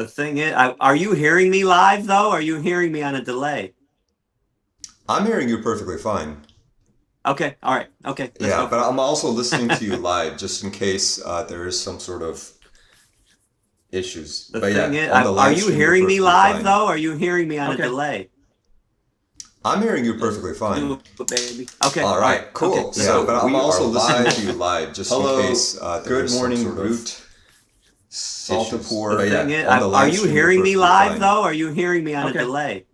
The thing is, are you hearing me live though? Or are you hearing me on a delay? I'm hearing you perfectly fine. Okay, all right, okay, let's Yeah, go but for I'm also listening to you it. live just in case there is some sort of issues. The But thing yeah, is, on the are live you stream, you're hearing me perfectly live fine. though? Or are you hearing me on a Okay. delay? I'm hearing you Let's perfectly fine. do it, baby. Okay, All all right, right, okay, cool. let's go So, but for I'm it. also listening to you live just in Hello. case there Good is some morning, sort of Groot. issues. The But thing yeah, is, on the are live you stream, you're hearing me perfectly live fine. though? Or are you hearing me on a Okay. delay?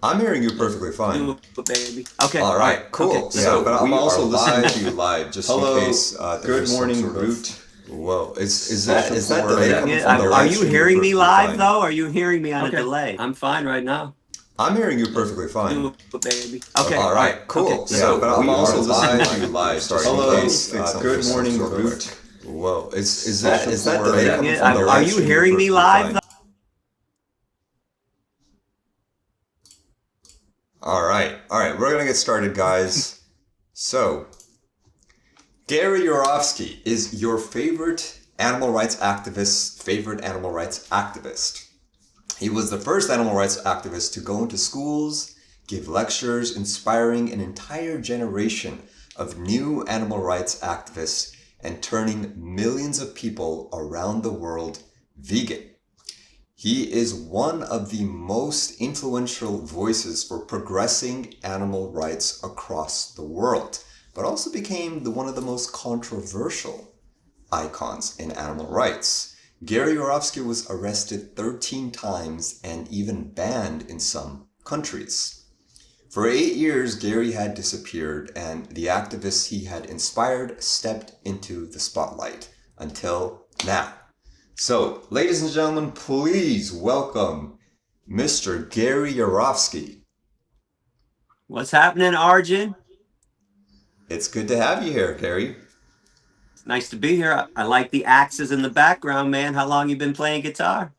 I'm hearing you Let's perfectly fine. do it, baby. Okay, All all right, right, okay, cool. let's go Yeah, but for I'm it. also listening to you live just in Hello. case there Good is some morning, sort of. Groot. Whoa, is that The delay thing coming is, from the are live you stream? You're hearing me perfectly live fine. though? Or are you hearing me on a Okay. delay? I'm fine right now. I'm hearing you Let's perfectly fine. do it, baby. Okay, All all right, right, okay, cool. let's Yeah, go but for I'm it. also listening to you live just in Hello. case there Good is some morning, sort of. Groot. Whoa, is that Social is that The support. delay thing coming is, from the are live you stream? You're hearing me perfectly live though? fine. All right. We're gonna get started, guys. So, Gary Yourofsky is your favorite animal rights activist's favorite animal rights activist. He was the first animal rights activist to go into schools, give lectures, inspiring an entire generation of new animal rights activists and turning millions of people around the world vegan. He is one of the most influential voices for progressing animal rights across the world, but also became one of the most controversial icons in animal rights. Gary Yourofsky was arrested 13 times and even banned in some countries. For 8 years, Gary had disappeared, and the activists he had inspired stepped into the spotlight until now. So, ladies and gentlemen, please welcome Mr. Gary Yourofsky. What's happening, Arjun? It's good to have you here, Gary. It's nice to be here. I like the axes in the background, man. How long you been playing guitar?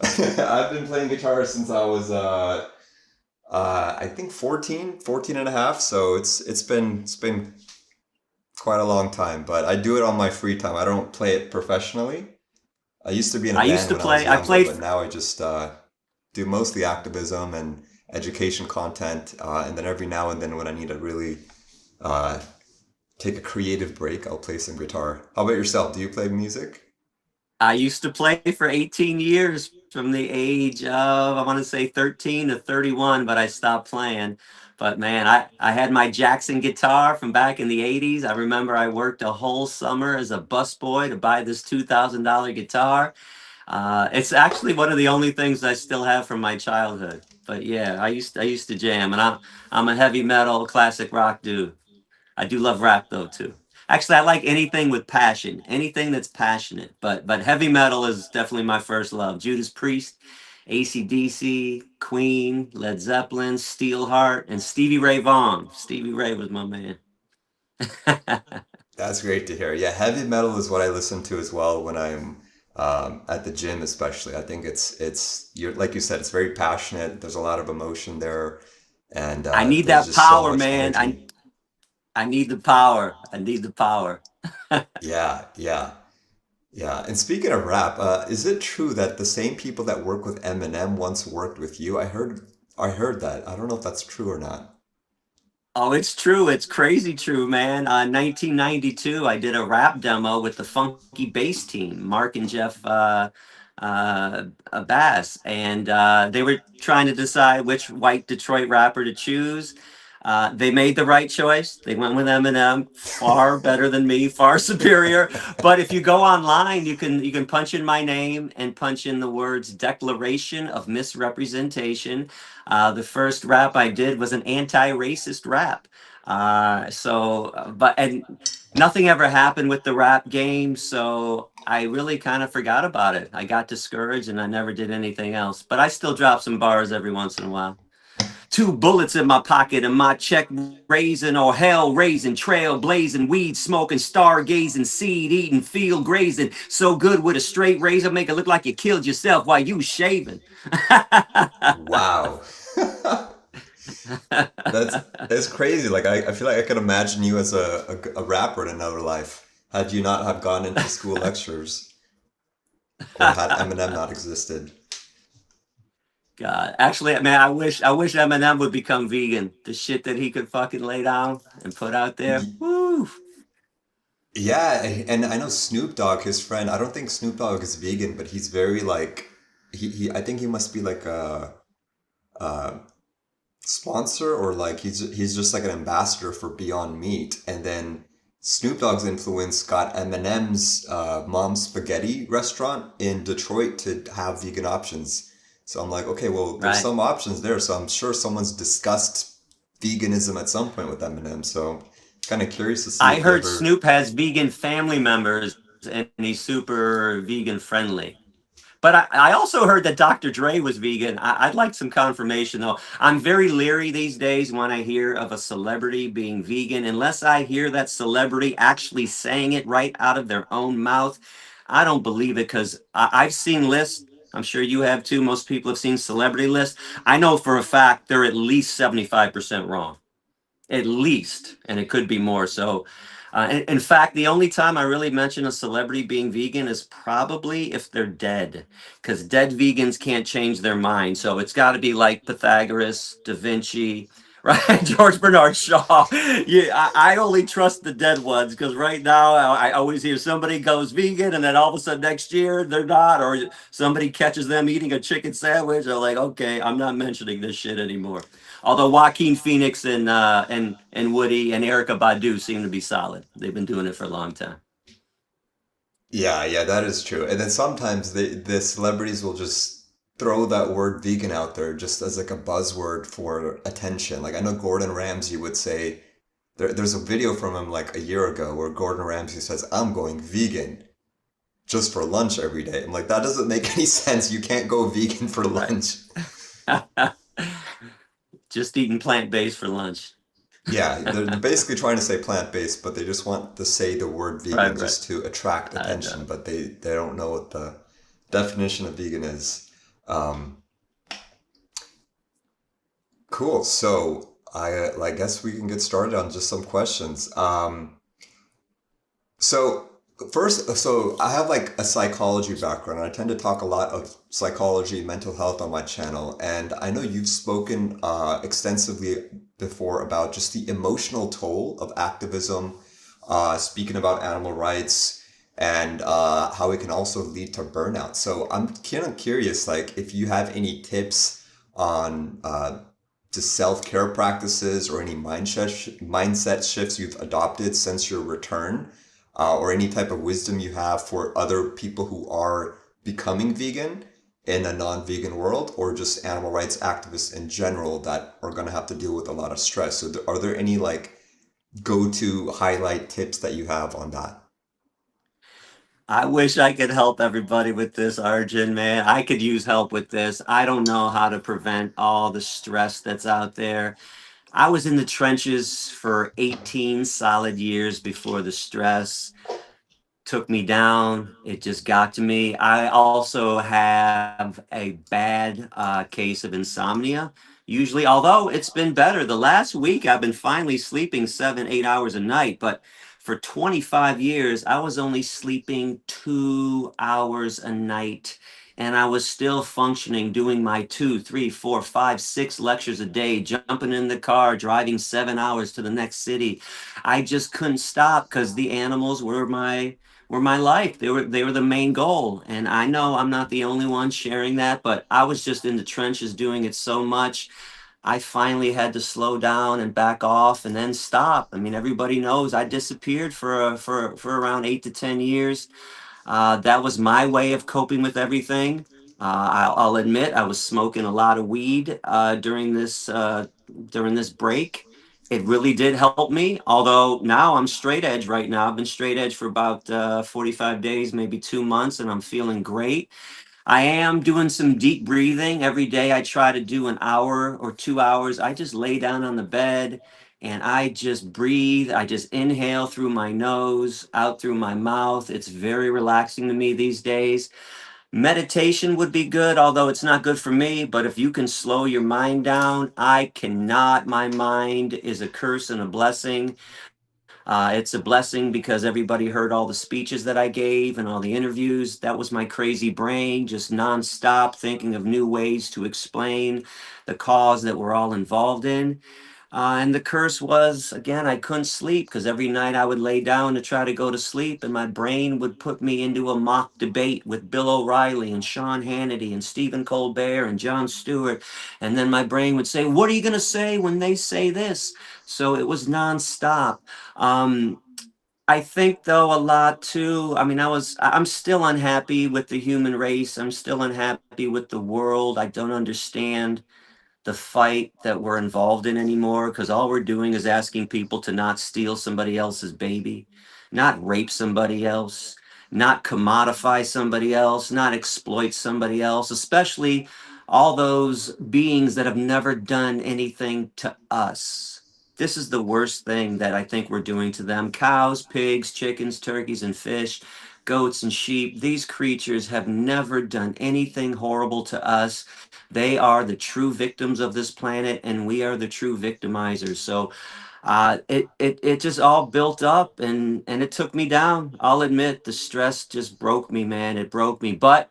I've been playing guitar since I was I think 14 and a half, so it's been quite a long time, but I do it on my free time. I don't play it professionally. I used to be in a I used band to when I was play. I younger, played. but now I just do mostly activism and education content, and then every now and then when I need to really uh, take a creative break, I'll play some guitar. How about yourself? Do you play music? I used to play for 18 years from the age of, I want to say 13 to 31, but I stopped playing. But man, I had my Jackson guitar from back in the 80s. I remember I worked a whole summer as a busboy to buy this $2,000 guitar. It's actually one of the only things I still have from my childhood. But yeah, I used to jam, and I'm a heavy metal classic rock dude. I do love rap though too. Actually, I like anything with passion, anything that's passionate. But heavy metal is definitely my first love. Judas Priest, AC/DC, Queen, Led Zeppelin, Steelheart, and Stevie Ray Vaughan. Stevie Ray was my man. That's great to hear. Yeah, heavy metal is what I listen to as well when I'm at the gym, especially. I think it's you're like you said, it's very passionate. There's a lot of emotion there, and I need there's that just so power, much man. I energy. I need the power. I need the power. Yeah, yeah, yeah. And speaking of rap, is it true that the same people that work with Eminem once worked with you? I heard that. I don't know if that's true or not. Oh, it's true. It's crazy true, man. 1992, I did a rap demo with the Funky Bass team, Mark and Jeff Bass, and they were trying to decide which white Detroit rapper to choose. They made the right choice. They went with Eminem, far better than me, far superior. But if you go online, you can punch in my name and punch in the words "Declaration of Misrepresentation." The first rap I did was an anti-racist rap. And nothing ever happened with the rap game, so I really kind of forgot about it. I got discouraged and I never did anything else. But I still drop some bars every once in a while. Two bullets in my pocket and my check raising or hell raising, trail blazing, weed smoking, stargazing, seed eating, field grazing. So good with a straight razor, make it look like you killed yourself while you shaving. Wow. That's crazy. Like I feel like I could imagine you as a rapper in another life had you not have gone into school lectures. or had Eminem not existed. God, actually, man, I wish Eminem would become vegan. The shit that he could fucking lay down and put out there. Y- Woo! Yeah, and I know Snoop Dogg, his friend. I don't think Snoop Dogg is vegan, but he's very like he I think he must be like a sponsor or like he's just like an ambassador for Beyond Meat. And then Snoop Dogg's influence got Eminem's Mom's Spaghetti restaurant in Detroit to have vegan options. So I'm like, okay, well, there's Right. some options there. So I'm sure someone's discussed veganism at some point with Eminem. So kind of curious to see I if he heard ever. Snoop has vegan family members and he's super vegan friendly. But I also heard that Dr. Dre was vegan. I'd like some confirmation though. I'm very leery these days when I hear of a celebrity being vegan, unless I hear that celebrity actually saying it right out of their own mouth. I don't believe it because I've seen lists. I'm sure you have too. Most people have seen celebrity lists. I know for a fact they're at least 75% wrong, at least, and it could be more. So, in fact, the only time I really mention a celebrity being vegan is probably if they're dead, because dead vegans can't change their mind. So it's got to be like Pythagoras, Da Vinci, right? George Bernard Shaw. Yeah, I only trust the dead ones because right now I always hear somebody goes vegan and then all of a sudden next year they're not, or somebody catches them eating a chicken sandwich. They're like, okay, I'm not mentioning this shit anymore. Although Joaquin Phoenix and Woody and Erica Badu seem to be solid. They've been doing it for a long time. Yeah, yeah, that is true. And then sometimes the celebrities will just throw that word vegan out there just as like a buzzword for attention. Like I know Gordon Ramsay would say there's a video from him like a year ago where Gordon Ramsay says, "I'm going vegan just for lunch every day." I'm like, that doesn't make any sense. You can't go vegan for Right. lunch. Just eating plant based for lunch. Yeah, they're basically trying to say plant-based, but they just want to say the word vegan Right, right. just to attract I attention, know. but they don't know what the definition of vegan is. Um, cool. So I guess we can get started on just some questions. So so I have like a psychology background. I tend to talk a lot of psychology, mental health on my channel, and I know you've spoken extensively before about just the emotional toll of activism, speaking about animal rights, and how it can also lead to burnout. So I'm kind of curious, like if you have any tips on just self-care practices or any mindset shifts you've adopted since your return or any type of wisdom you have for other people who are becoming vegan in a non-vegan world or just animal rights activists in general that are going to have to deal with a lot of stress. So are there any like go-to highlight tips that you have on that? I wish I could help everybody with this, Arjun, man. I could use help with this. I don't know how to prevent all the stress that's out there. I was in the trenches for 18 solid years before the stress took me down. It just got to me. I also have a bad case of insomnia. Usually, although it's been better, the last week I've been finally sleeping 7, 8 hours a night. But for 25 years, I was only sleeping 2 hours a night. And I was still functioning, doing my 2, 3, 4, 5, 6 lectures a day, jumping in the car, driving 7 hours to the next city. I just couldn't stop because the animals were my life. They were the main goal. And I know I'm not the only one sharing that, but I was just in the trenches doing it so much. I finally had to slow down and back off and then stop. I mean, everybody knows I disappeared for around 8 to 10 years. That was my way of coping with everything. I'll admit I was smoking a lot of weed during this break. It really did help me. Although now I'm straight edge right now. I've been straight edge for about 45 days, maybe 2 months, and I'm feeling great. I am doing some deep breathing every day. I try to do an hour or 2 hours. I just lay down on the bed and I just breathe. I just inhale through my nose, out through my mouth. It's very relaxing to me these days. Meditation would be good, although it's not good for me. But if you can slow your mind down, I cannot. My mind is a curse and a blessing. It's a blessing because everybody heard all the speeches that I gave and all the interviews. That was my crazy brain, just nonstop thinking of new ways to explain the cause that we're all involved in. And the curse was, again, I couldn't sleep because every night I would lay down to try to go to sleep, and my brain would put me into a mock debate with Bill O'Reilly and Sean Hannity and Stephen Colbert and Jon Stewart. And then my brain would say, "What are you going to say when they say this?" So it was nonstop. Um, I think though a lot too. I mean, I'm still unhappy with the human race. I'm still unhappy with the world. I don't understand the fight that we're involved in anymore because all we're doing is asking people to not steal somebody else's baby, not rape somebody else, not commodify somebody else, not exploit somebody else, especially all those beings that have never done anything to us. This is the worst thing that I think we're doing to them. Cows, pigs, chickens, turkeys, and fish, goats and sheep. These creatures have never done anything horrible to us. They are the true victims of this planet, and we are the true victimizers. So it just all built up, and it took me down. I'll admit the stress just broke me, man. It broke me. But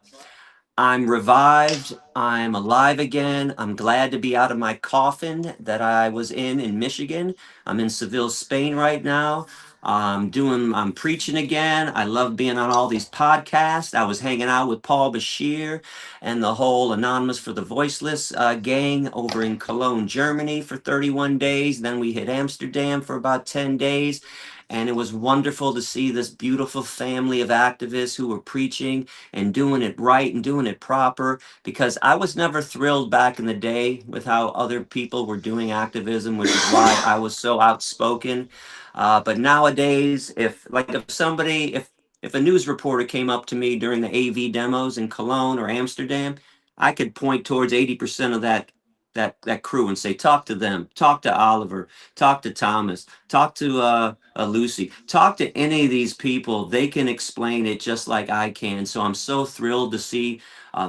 I'm revived. I'm alive again. I'm glad to be out of my coffin that I was in Michigan. I'm in Seville, Spain right now. I'm preaching again. I love being on all these podcasts. I was hanging out with Paul Bashir and the whole Anonymous for the Voiceless gang over in Cologne, Germany for 31 days. Then we hit Amsterdam for about 10 days. And it was wonderful to see this beautiful family of activists who were preaching and doing it right and doing it proper, because I was never thrilled back in the day with how other people were doing activism, which is why I was so outspoken. But nowadays, if a news reporter came up to me during the AV demos in Cologne or Amsterdam, I could point towards 80% of that crew and say, talk to them, talk to Oliver, talk to Thomas, talk to Lucy, talk to any of these people. They can explain it just like I can. So I'm so thrilled to see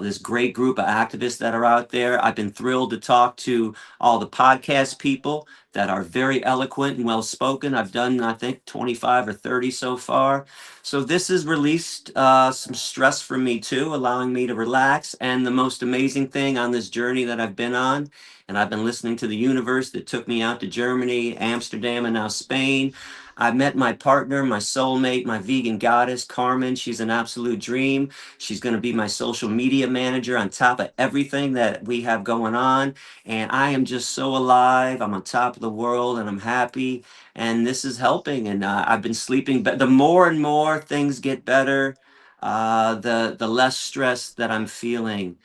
this great group of activists that are out there. I've been thrilled to talk to all the podcast people that are very eloquent and well spoken. I've done, I think, 25 or 30 so far. So this has released some stress from me too, allowing me to relax. And the most amazing thing on this journey that I've been on, and I've been listening to the universe that took me out to Germany, Amsterdam, and now Spain. I met my partner, my soulmate, my vegan goddess, Carmen. She's an absolute dream. She's going to be my social media manager on top of everything that we have going on. And I am just so alive. I'm on top of the world and I'm happy. And this is helping. And I've been sleeping. But the more and more things get better, the less stress that I'm feeling.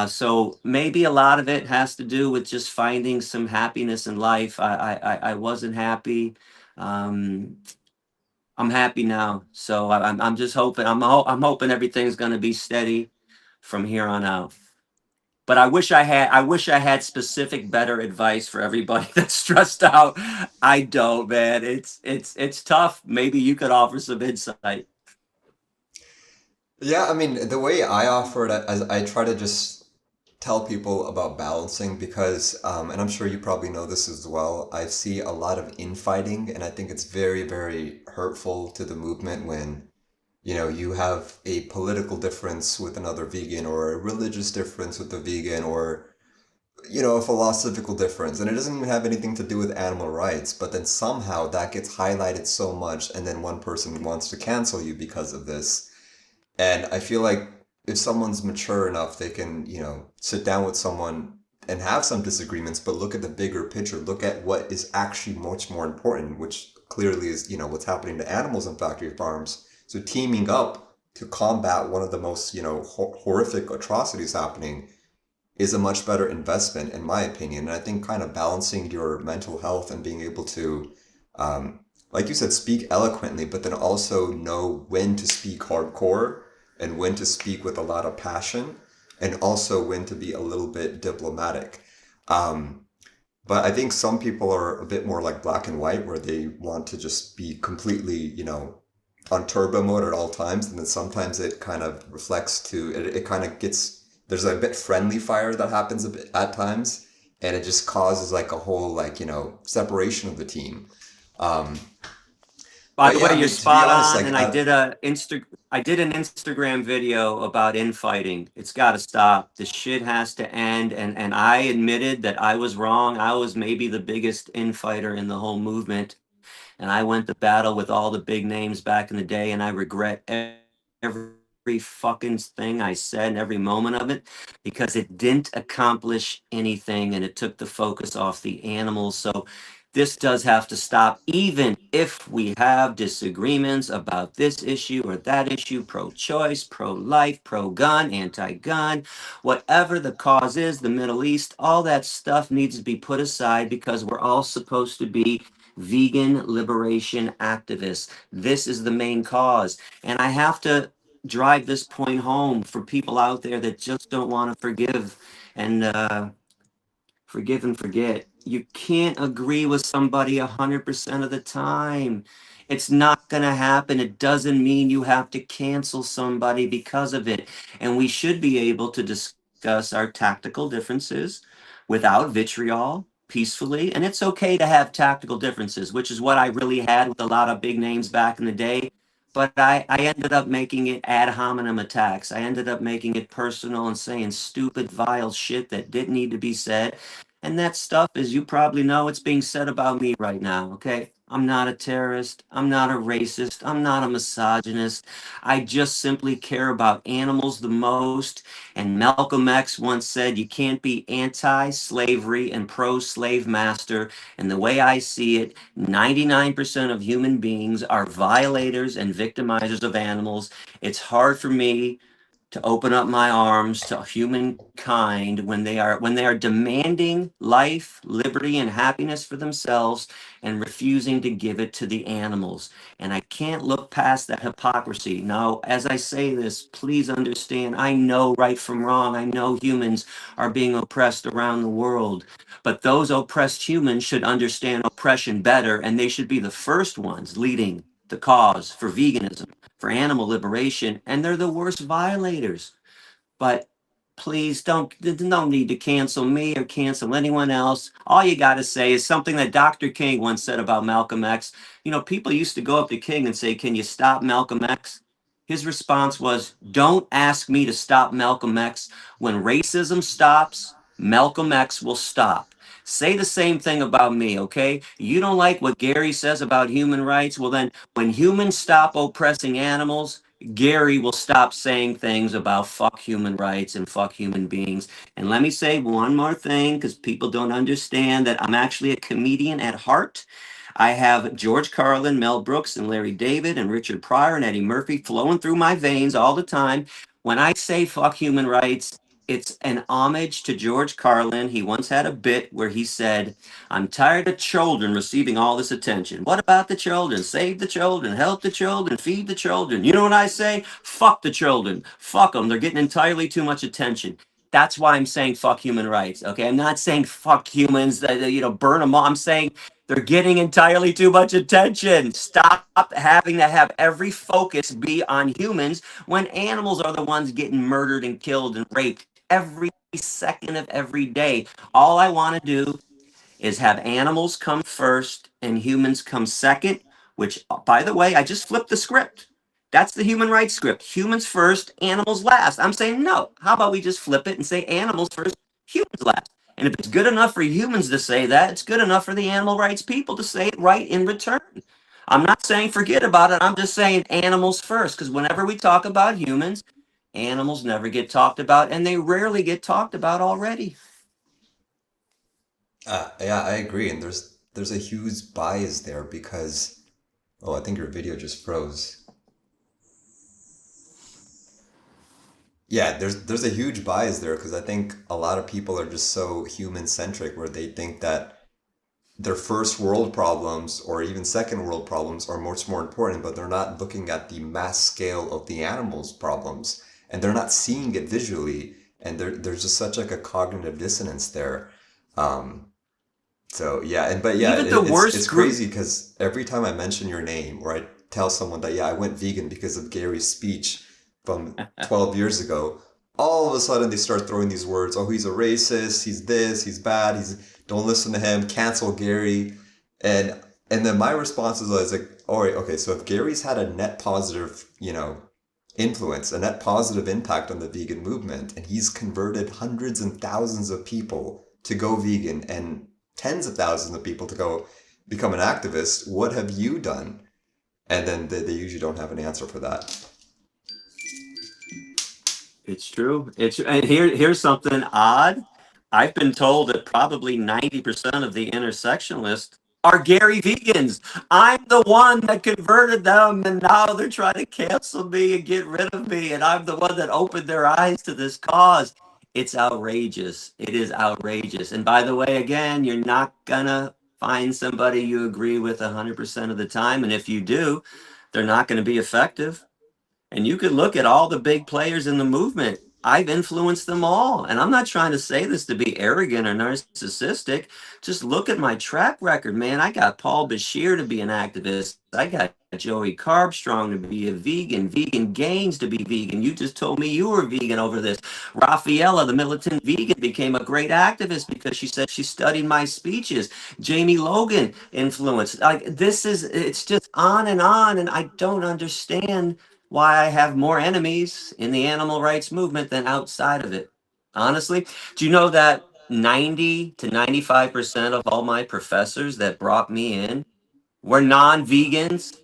So maybe a lot of it has to do with just finding some happiness in life. I wasn't happy. Um, I'm happy now. So I'm just hoping. I'm hoping everything's going to be steady from here on out. But I wish I had specific better advice for everybody that's stressed out. I don't, man. It's tough. Maybe you could offer some insight. Yeah, I mean, the way I offer it, as I try to just tell people about balancing because, and I'm sure you probably know this as well, I see a lot of infighting, and I think it's very, very hurtful to the movement when, you have a political difference with another vegan or a religious difference with a vegan or, a philosophical difference. And it doesn't even have anything to do with animal rights, but then somehow that gets highlighted so much, and then one person wants to cancel you because of this. And I feel like if someone's mature enough, they can, sit down with someone and have some disagreements, but look at the bigger picture. Look at what is actually much more important, which clearly is, what's happening to animals in factory farms. So teaming up to combat one of the most, horrific atrocities happening is a much better investment, in my opinion. And I think kind of balancing your mental health and being able to, like you said, speak eloquently, but then also know when to speak hardcore and when to speak with a lot of passion, and also when to be a little bit diplomatic. Um, but I think some people are a bit more like black and white, where they want to just be completely, on turbo mode at all times. And then sometimes it kind of reflects to, it kind of gets, there's a bit friendly fire that happens a bit at times. And it just causes like a whole, like, separation of the team. Um, By But the yeah, way, I you're mean, to be spot honest, on, like, and I did an Instagram video about infighting. It's got to stop. The shit has to end, and I admitted that I was wrong. I was maybe the biggest infighter in the whole movement, and I went to battle with all the big names back in the day, and I regret every fucking thing I said and every moment of it because it didn't accomplish anything and it took the focus off the animals. So this does have to stop, even if we have disagreements about this issue or that issue, pro-choice, pro-life, pro-gun, anti-gun, whatever the cause is, the Middle East, all that stuff needs to be put aside because we're all supposed to be vegan liberation activists. This is the main cause. And I have to drive this point home for people out there that just don't want to forgive and forgive and forget. You can't agree with somebody 100% of the time. It's not going to happen. It doesn't mean you have to cancel somebody because of it. And we should be able to discuss our tactical differences without vitriol, peacefully. And it's okay to have tactical differences, which is what I really had with a lot of big names back in the day. But I ended up making it ad hominem attacks. I ended up making it personal and saying stupid, vile shit that didn't need to be said. And that stuff, as you probably know, it's being said about me right now, okay? I'm not a terrorist. I'm not a racist. I'm not a misogynist. I just simply care about animals the most. And Malcolm X once said, you can't be anti slavery and pro slave master. And the way I see it, 99% of human beings are violators and victimizers of animals. It's hard for me to open up my arms to humankind when they are demanding life, liberty, and happiness for themselves and refusing to give it to the animals. And I can't look past that hypocrisy. Now, as I say this, please understand, I know right from wrong. I know humans are being oppressed around the world, but those oppressed humans should understand oppression better, and they should be the first ones leading the cause for veganism, for animal liberation, and they're the worst violators. But please don't, there's no need to cancel me or cancel anyone else. All you got to say is something that Dr. King once said about Malcolm X. You know, people used to go up to King and say, can you stop Malcolm X? His response was, don't ask me to stop Malcolm X. When racism stops, Malcolm X will stop. Say the same thing about me, okay? You don't like what Gary says about human rights? Well, then, when humans stop oppressing animals, Gary will stop saying things about fuck human rights and fuck human beings. And let me say one more thing because people don't understand that I'm actually a comedian at heart. I have George Carlin, Mel Brooks, and Larry David, and Richard Pryor, and Eddie Murphy flowing through my veins all the time. When I say fuck human rights, it's an homage to George Carlin. He once had a bit where he said, I'm tired of children receiving all this attention. What about the children? Save the children, help the children, feed the children. You know what I say? Fuck the children. Fuck them. They're getting entirely too much attention. That's why I'm saying fuck human rights. Okay, I'm not saying fuck humans, burn them all. I'm saying they're getting entirely too much attention. Stop having to have every focus be on humans when animals are the ones getting murdered and killed and raped every second of every day. All I want to do is have animals come first and humans come second, which, by the way, I just flipped the script. That's the human rights script. Humans first, animals last. I'm saying no. How about we just flip it and say animals first, humans last? And if it's good enough for humans to say that, it's good enough for the animal rights people to say it right in return. I'm not saying forget about it. I'm just saying animals first, because whenever we talk about humans, animals never get talked about, and they rarely get talked about already. Yeah, I agree. And there's a huge bias there because, oh, I think your video just froze. Yeah, there's a huge bias there because I think a lot of people are just so human centric where they think that their first world problems or even second world problems are much more important, but they're not looking at the mass scale of the animals' problems and they're not seeing it visually. And there's just such like a cognitive dissonance there. Um, so yeah, and but yeah, Even the it's worst group. crazy because every time I mention your name or I tell someone that yeah, I went vegan because of Gary's speech from 12 years ago, all of a sudden they start throwing these words. Oh, he's a racist. He's this. He's bad. He's don't listen to him. Cancel Gary. And And then my response was like, all right, okay, so if Gary's had a net positive, influence, a net positive impact on the vegan movement, and he's converted hundreds and thousands of people to go vegan and tens of thousands of people to go become an activist, what have you done? And then they usually don't have an answer for that. It's true. It's and here's something odd. I've been told that probably 90% of the intersectionalists are Gary vegans. I'm the one that converted them, and now they're trying to cancel me and get rid of me, and I'm the one that opened their eyes to this cause. It's outrageous. It is outrageous. And by the way, again, you're not gonna find somebody you agree with 100% of the time, and if you do, they're not going to be effective. And you could look at all the big players in the movement. I've influenced them all. And I'm not trying to say this to be arrogant or narcissistic. Just look at my track record, man. I got Paul Bashir to be an activist. I got Joey Carbstrong to be a vegan, Vegan Gaines to be vegan. You just told me you were vegan over this. Rafaela, the militant vegan, became a great activist because she said she studied my speeches. Jamie Logan influenced. Like it's just on, and I don't understand why I have more enemies in the animal rights movement than outside of it. Honestly, do you know that 90 to 95% of all my professors that brought me in were non-vegans?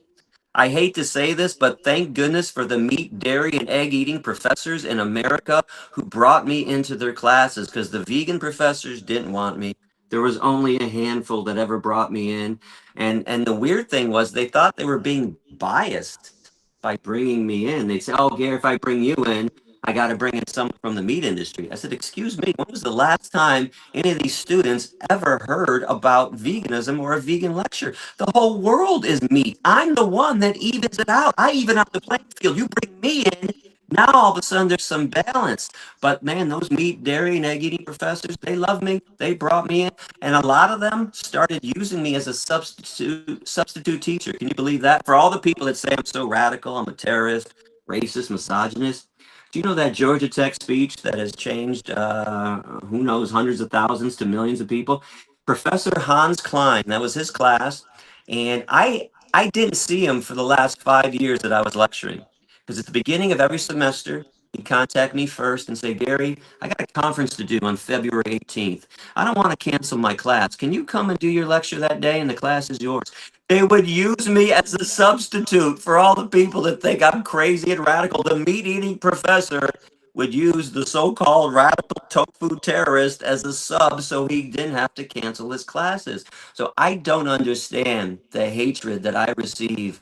I hate to say this, but thank goodness for the meat, dairy, and egg eating professors in America who brought me into their classes because the vegan professors didn't want me. There was only a handful that ever brought me in. And the weird thing was they thought they were being biased by bringing me in. They'd say, oh, Gary, if I bring you in, I got to bring in someone from the meat industry. I said, excuse me, when was the last time any of these students ever heard about veganism or a vegan lecture? The whole world is meat. I'm the one that evens it out. I even out the playing field. You bring me in. Now all of a sudden there's some balance. But man, those meat, dairy, and egg eating professors, they love me. They brought me in. And a lot of them started using me as a substitute teacher. Can you believe that? For all the people that say I'm so radical, I'm a terrorist, racist, misogynist. Do you know that Georgia Tech speech that has changed, who knows, hundreds of thousands to millions of people? Professor Hans Klein, that was his class, and I didn't see him for the last 5 years that I was lecturing, because at the beginning of every semester, he'd contact me first and say, Gary, I got a conference to do on February 18th. I don't want to cancel my class. Can you come and do your lecture that day, and the class is yours? They would use me as a substitute for all the people that think I'm crazy and radical. The meat eating professor would use the so-called radical tofu terrorist as a sub so he didn't have to cancel his classes. So I don't understand the hatred that I receive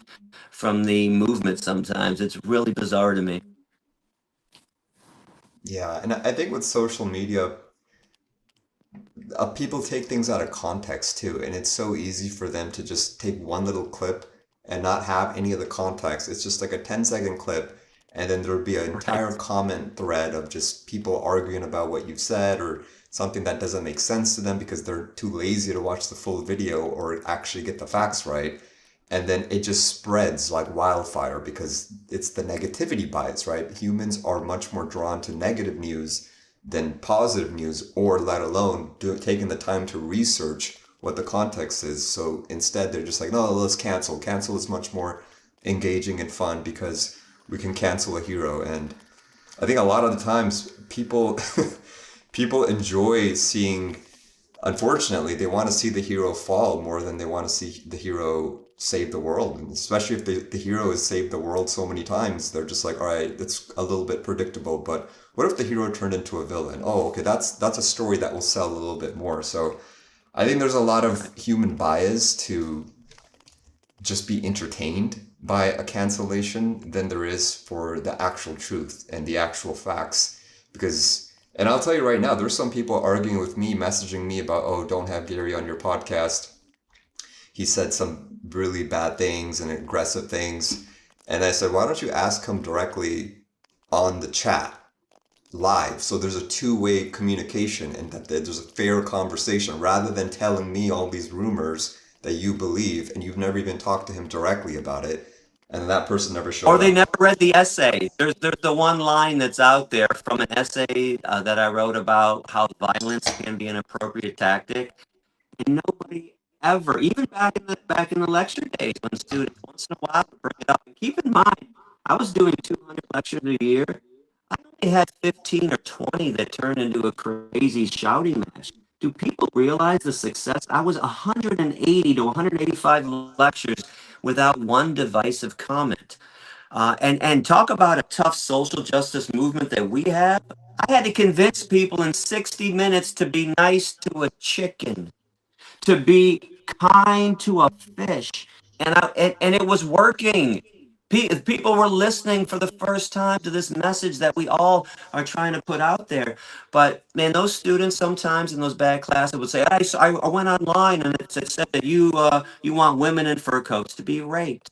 from the movement sometimes. It's really bizarre to me. Yeah, and I think with social media, people take things out of context too, and it's so easy for them to just take one little clip and not have any of the context. It's just like a 10-second clip, and then there would be an entire Right. comment thread of just people arguing about what you've said or something that doesn't make sense to them because they're too lazy to watch the full video or actually get the facts right. And then it just spreads like wildfire because it's the negativity bias, right? Humans are much more drawn to negative news than positive news, or let alone taking the time to research what the context is. So instead, they're just like, no, let's cancel. Cancel is much more engaging and fun because we can cancel a hero. And I think a lot of the times people people enjoy seeing, unfortunately, they want to see the hero fall more than they want to see the hero save the world. And especially if the hero has saved the world so many times, they're just like, all right, it's a little bit predictable. But what if the hero turned into a villain? Oh, okay, that's a story that will sell a little bit more. So I think there's a lot of human bias to just be entertained by a cancellation than there is for the actual truth and the actual facts. Because, and I'll tell you right now, there's some people arguing with me, messaging me about, oh, don't have Gary on your podcast. He said some really bad things and aggressive things. And I said, why don't you ask him directly on the chat live? So there's a two-way communication and that there's a fair conversation rather than telling me all these rumors that you believe and you've never even talked to him directly about it. And that person never showed Or they up. never read the essay. There's the one line that's out there from an essay that I wrote about how violence can be an appropriate tactic. And nobody ever, even back in the lecture days when students once in a while would bring it up. And keep in mind, I was doing 200 lectures a year. I only had 15 or 20 that turned into a crazy shouting match. Do people realize the success? I was 180 to 185 lectures without one divisive comment. And talk about a tough social justice movement that we have. I had to convince people in 60 minutes to be nice to a chicken, to be kind to a fish, and it was working. People were listening for the first time to this message that we all are trying to put out there. But man, those students sometimes in those bad classes would say, I went online and it said that you want women in fur coats to be raped.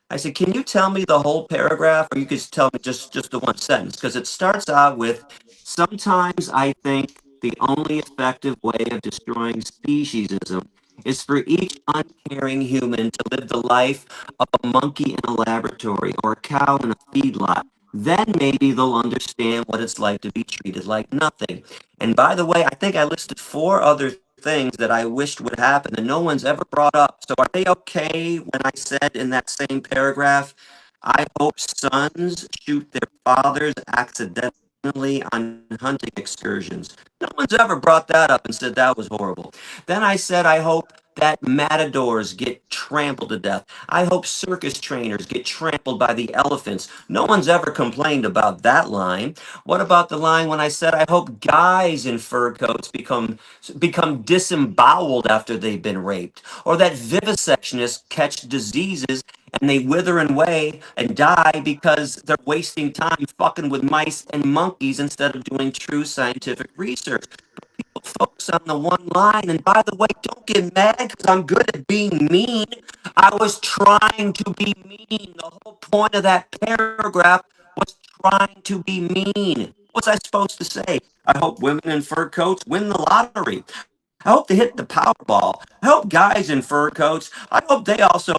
I said, can you tell me the whole paragraph, or you could just tell me just the one sentence? Because it starts out with, sometimes I think the only effective way of destroying speciesism is for each uncaring human to live the life of a monkey in a laboratory or a cow in a feedlot. Then maybe they'll understand what it's like to be treated like nothing. And by the way, I think I listed four other things that I wished would happen and no one's ever brought up. So are they okay when I said in that same paragraph, I hope sons shoot their fathers accidentally on hunting excursions? No one's ever brought that up and said that was horrible. Then I said, I hope that matadors get trampled to death. I hope circus trainers get trampled by the elephants. No one's ever complained about that line. What about the line when I said, I hope guys in fur coats become disemboweled after they've been raped, or that vivisectionists catch diseases and they wither away and die because they're wasting time fucking with mice and monkeys instead of doing true scientific research. Focus on the one line. And by the way, don't get mad because I'm good at being mean. I was trying to be mean. The whole point of that paragraph was trying to be mean. What's I supposed to say? I hope women in fur coats win the lottery. I hope they hit the Powerball. I hope guys in fur coats, I hope they also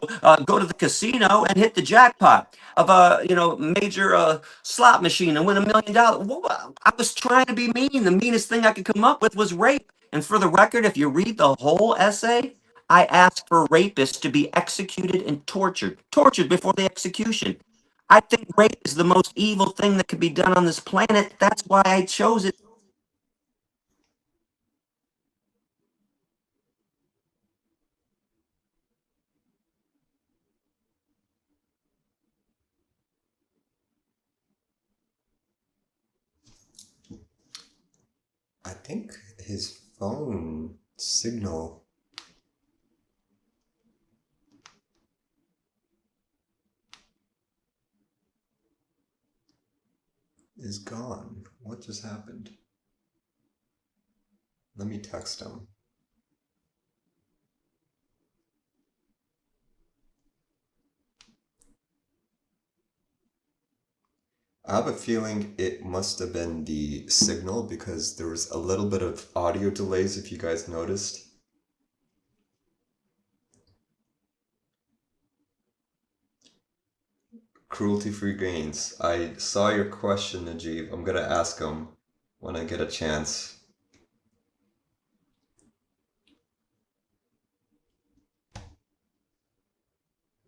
go to the casino and hit the jackpot of a major slot machine and win $1 million. I was trying to be mean. The meanest thing I could come up with was rape. And for the record, if you read the whole essay, I asked for rapists to be executed and tortured before the execution. I think rape is the most evil thing that could be done on this planet. That's why I chose it. I think his phone signal is gone. What just happened? Let me text him. I have a feeling it must have been the signal because there was a little bit of audio delays if you guys noticed. Cruelty-free gains. I saw your question, Najib. I'm gonna ask him when I get a chance.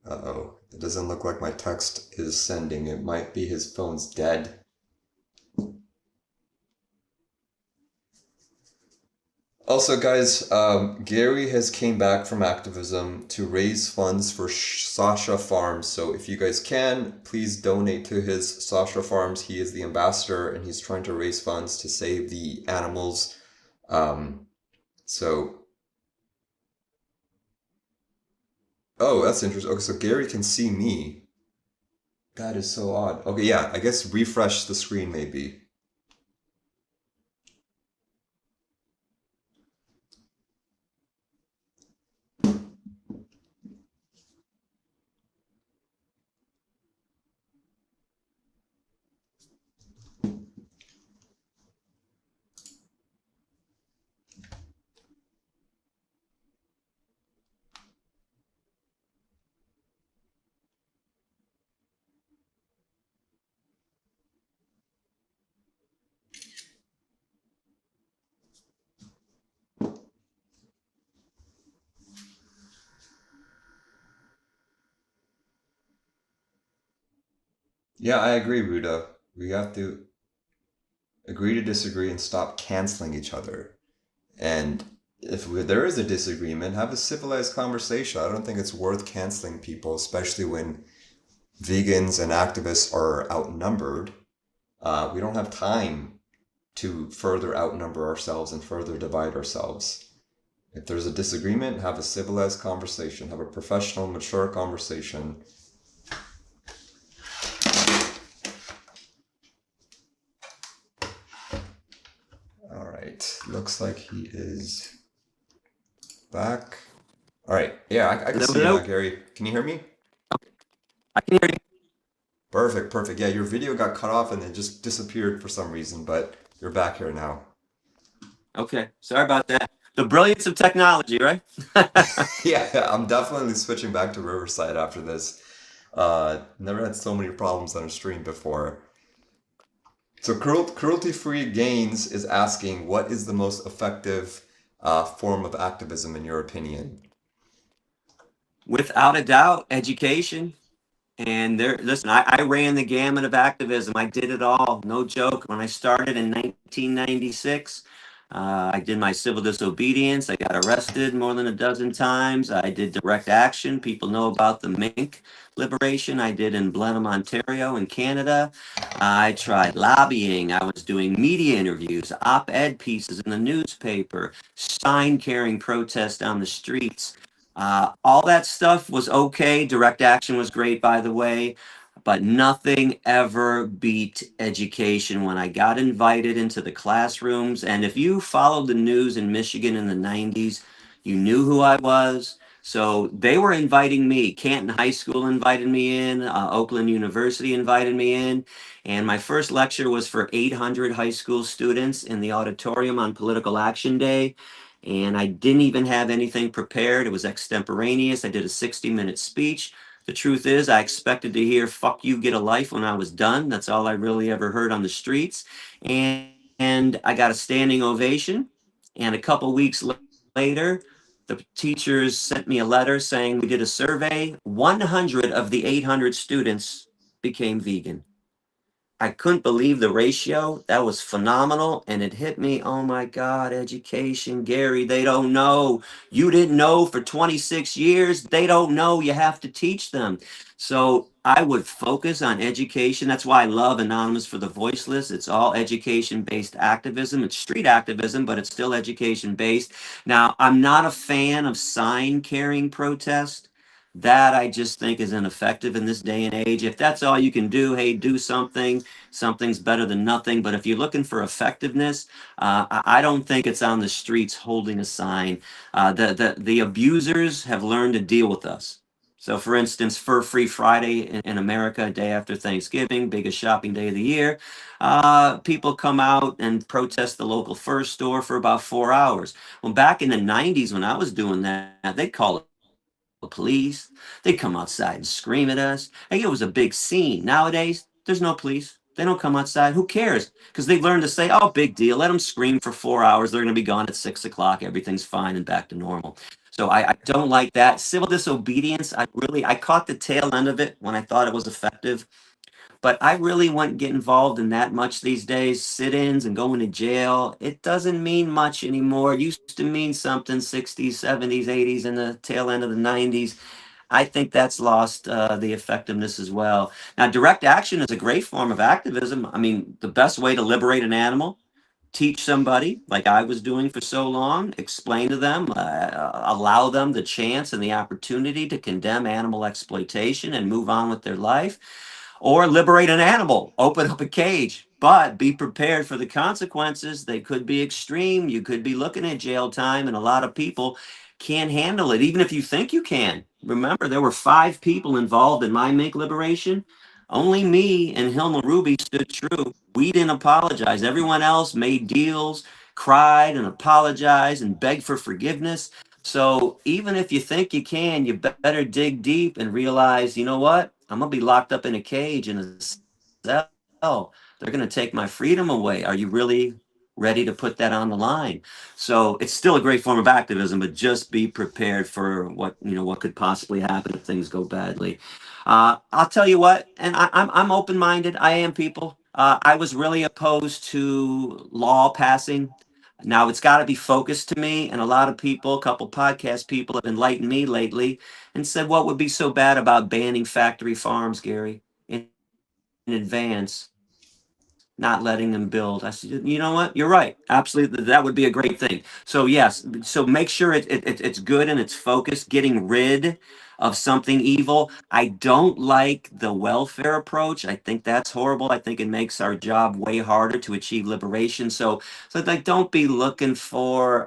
Uh-oh. It doesn't look like my text is sending. It might be his phone's dead. Also, guys, Gary has came back from activism to raise funds for Sasha Farms. So if you guys can, please donate to his Sasha Farms. He is the ambassador and he's trying to raise funds to save the animals. So, oh, that's interesting. Okay, so Gary can see me. That is so odd. Okay, yeah, I guess refresh the screen maybe. Yeah, I agree, Ruda. We have to agree to disagree and stop canceling each other. And if there is a disagreement, have a civilized conversation. I don't think it's worth canceling people, especially when vegans and activists are outnumbered. We don't have time to further outnumber ourselves and further divide ourselves. If there's a disagreement, have a civilized conversation, have a professional, mature conversation. All right, looks like he is back. All right, yeah, I can Hello, see you now, hello. Gary. Can you hear me? I can hear you. Perfect, perfect. Yeah, your video got cut off and it just disappeared for some reason, but you're back here now. Okay, sorry about that. The brilliance of technology, right? Yeah, I'm definitely switching back to Riverside after this. Never had so many problems on a stream before. So cruelty-free gains is asking, what is the most effective form of activism in your opinion? Without a doubt, education. And there, listen, I ran the gamut of activism. I did it all, no joke. When I started in 1996, I did my civil disobedience. I got arrested more than a dozen times. I did direct action. People know about the mink liberation I did in Blenheim, Ontario, in Canada. I tried lobbying. I was doing media interviews, op-ed pieces in the newspaper, sign carrying protests down the streets. All that stuff was okay. Direct action was great, by the way, but nothing ever beat education. When I got invited into the classrooms, and if you followed the news in Michigan in the 90s, you knew who I was. So they were inviting me. Canton High School invited me in, Oakland University invited me in. And my first lecture was for 800 high school students in the auditorium on Political Action Day, and I didn't even have anything prepared. It was extemporaneous. I did a 60-minute speech. The truth is, I expected to hear "fuck you, get a life" when I was done. That's all I really ever heard on the streets. And I got a standing ovation. And a couple weeks later, the teachers sent me a letter saying we did a survey. 100 of the 800 students became vegan. I couldn't believe the ratio. That was phenomenal. And it hit me. Oh my God, education, Gary, they don't know. You didn't know for 26 years. They don't know. You have to teach them. So I would focus on education. That's why I love Anonymous for the Voiceless. It's all education based activism. It's street activism, but it's still education based. Now, I'm not a fan of sign carrying protest. That I just think is ineffective in this day and age. If that's all you can do, hey, do something. Something's better than nothing. But if you're looking for effectiveness, I don't think it's on the streets holding a sign. The abusers have learned to deal with us. So, for instance, Fur Free Friday in America, day after Thanksgiving, biggest shopping day of the year, people come out and protest the local fur store for about 4 hours. Well, back in the 90s when I was doing that, they'd call it the police. They come outside and scream at us. Hey, it was a big scene. Nowadays, there's no police. They don't come outside. Who cares? Because they've learned to say, oh, big deal. Let them scream for 4 hours. They're going to be gone at 6 o'clock. Everything's fine and back to normal. So I don't like that. Civil disobedience, I caught the tail end of it when I thought it was effective. But I really wouldn't get involved in that much these days. Sit-ins and going to jail, it doesn't mean much anymore. It used to mean something 60s, 70s, 80s, and the tail end of the 90s. I think that's lost the effectiveness as well. Now, direct action is a great form of activism. I mean, the best way to liberate an animal, teach somebody like I was doing for so long, explain to them, allow them the chance and the opportunity to condemn animal exploitation and move on with their life, or liberate an animal, open up a cage, but be prepared for the consequences. They could be extreme. You could be looking at jail time, and a lot of people can't handle it, even if you think you can. Remember, there were 5 people involved in my mink liberation. Only me and Hilma Ruby stood true. We didn't apologize. Everyone else made deals, cried and apologized and begged for forgiveness. So even if you think you can, you better dig deep and realize, you know what? I'm gonna be locked up in a cage in a cell. They're gonna take my freedom away. Are you really? ready to put that on the line. So it's still a great form of activism, but just be prepared for what could possibly happen if things go badly. I'll tell you what, and I'm open minded. I am, people. I was really opposed to law passing. Now it's got to be focused to me, and a lot of people, a couple podcast people, have enlightened me lately and said, "What would be so bad about banning factory farms, Gary, in advance, not letting them build?" I said, "You know what? You're right. Absolutely, that would be a great thing." So yes, so make sure it's good and it's focused, getting rid of something evil. I don't like the welfare approach. I think that's horrible. I think it makes our job way harder to achieve liberation. So like, don't be looking for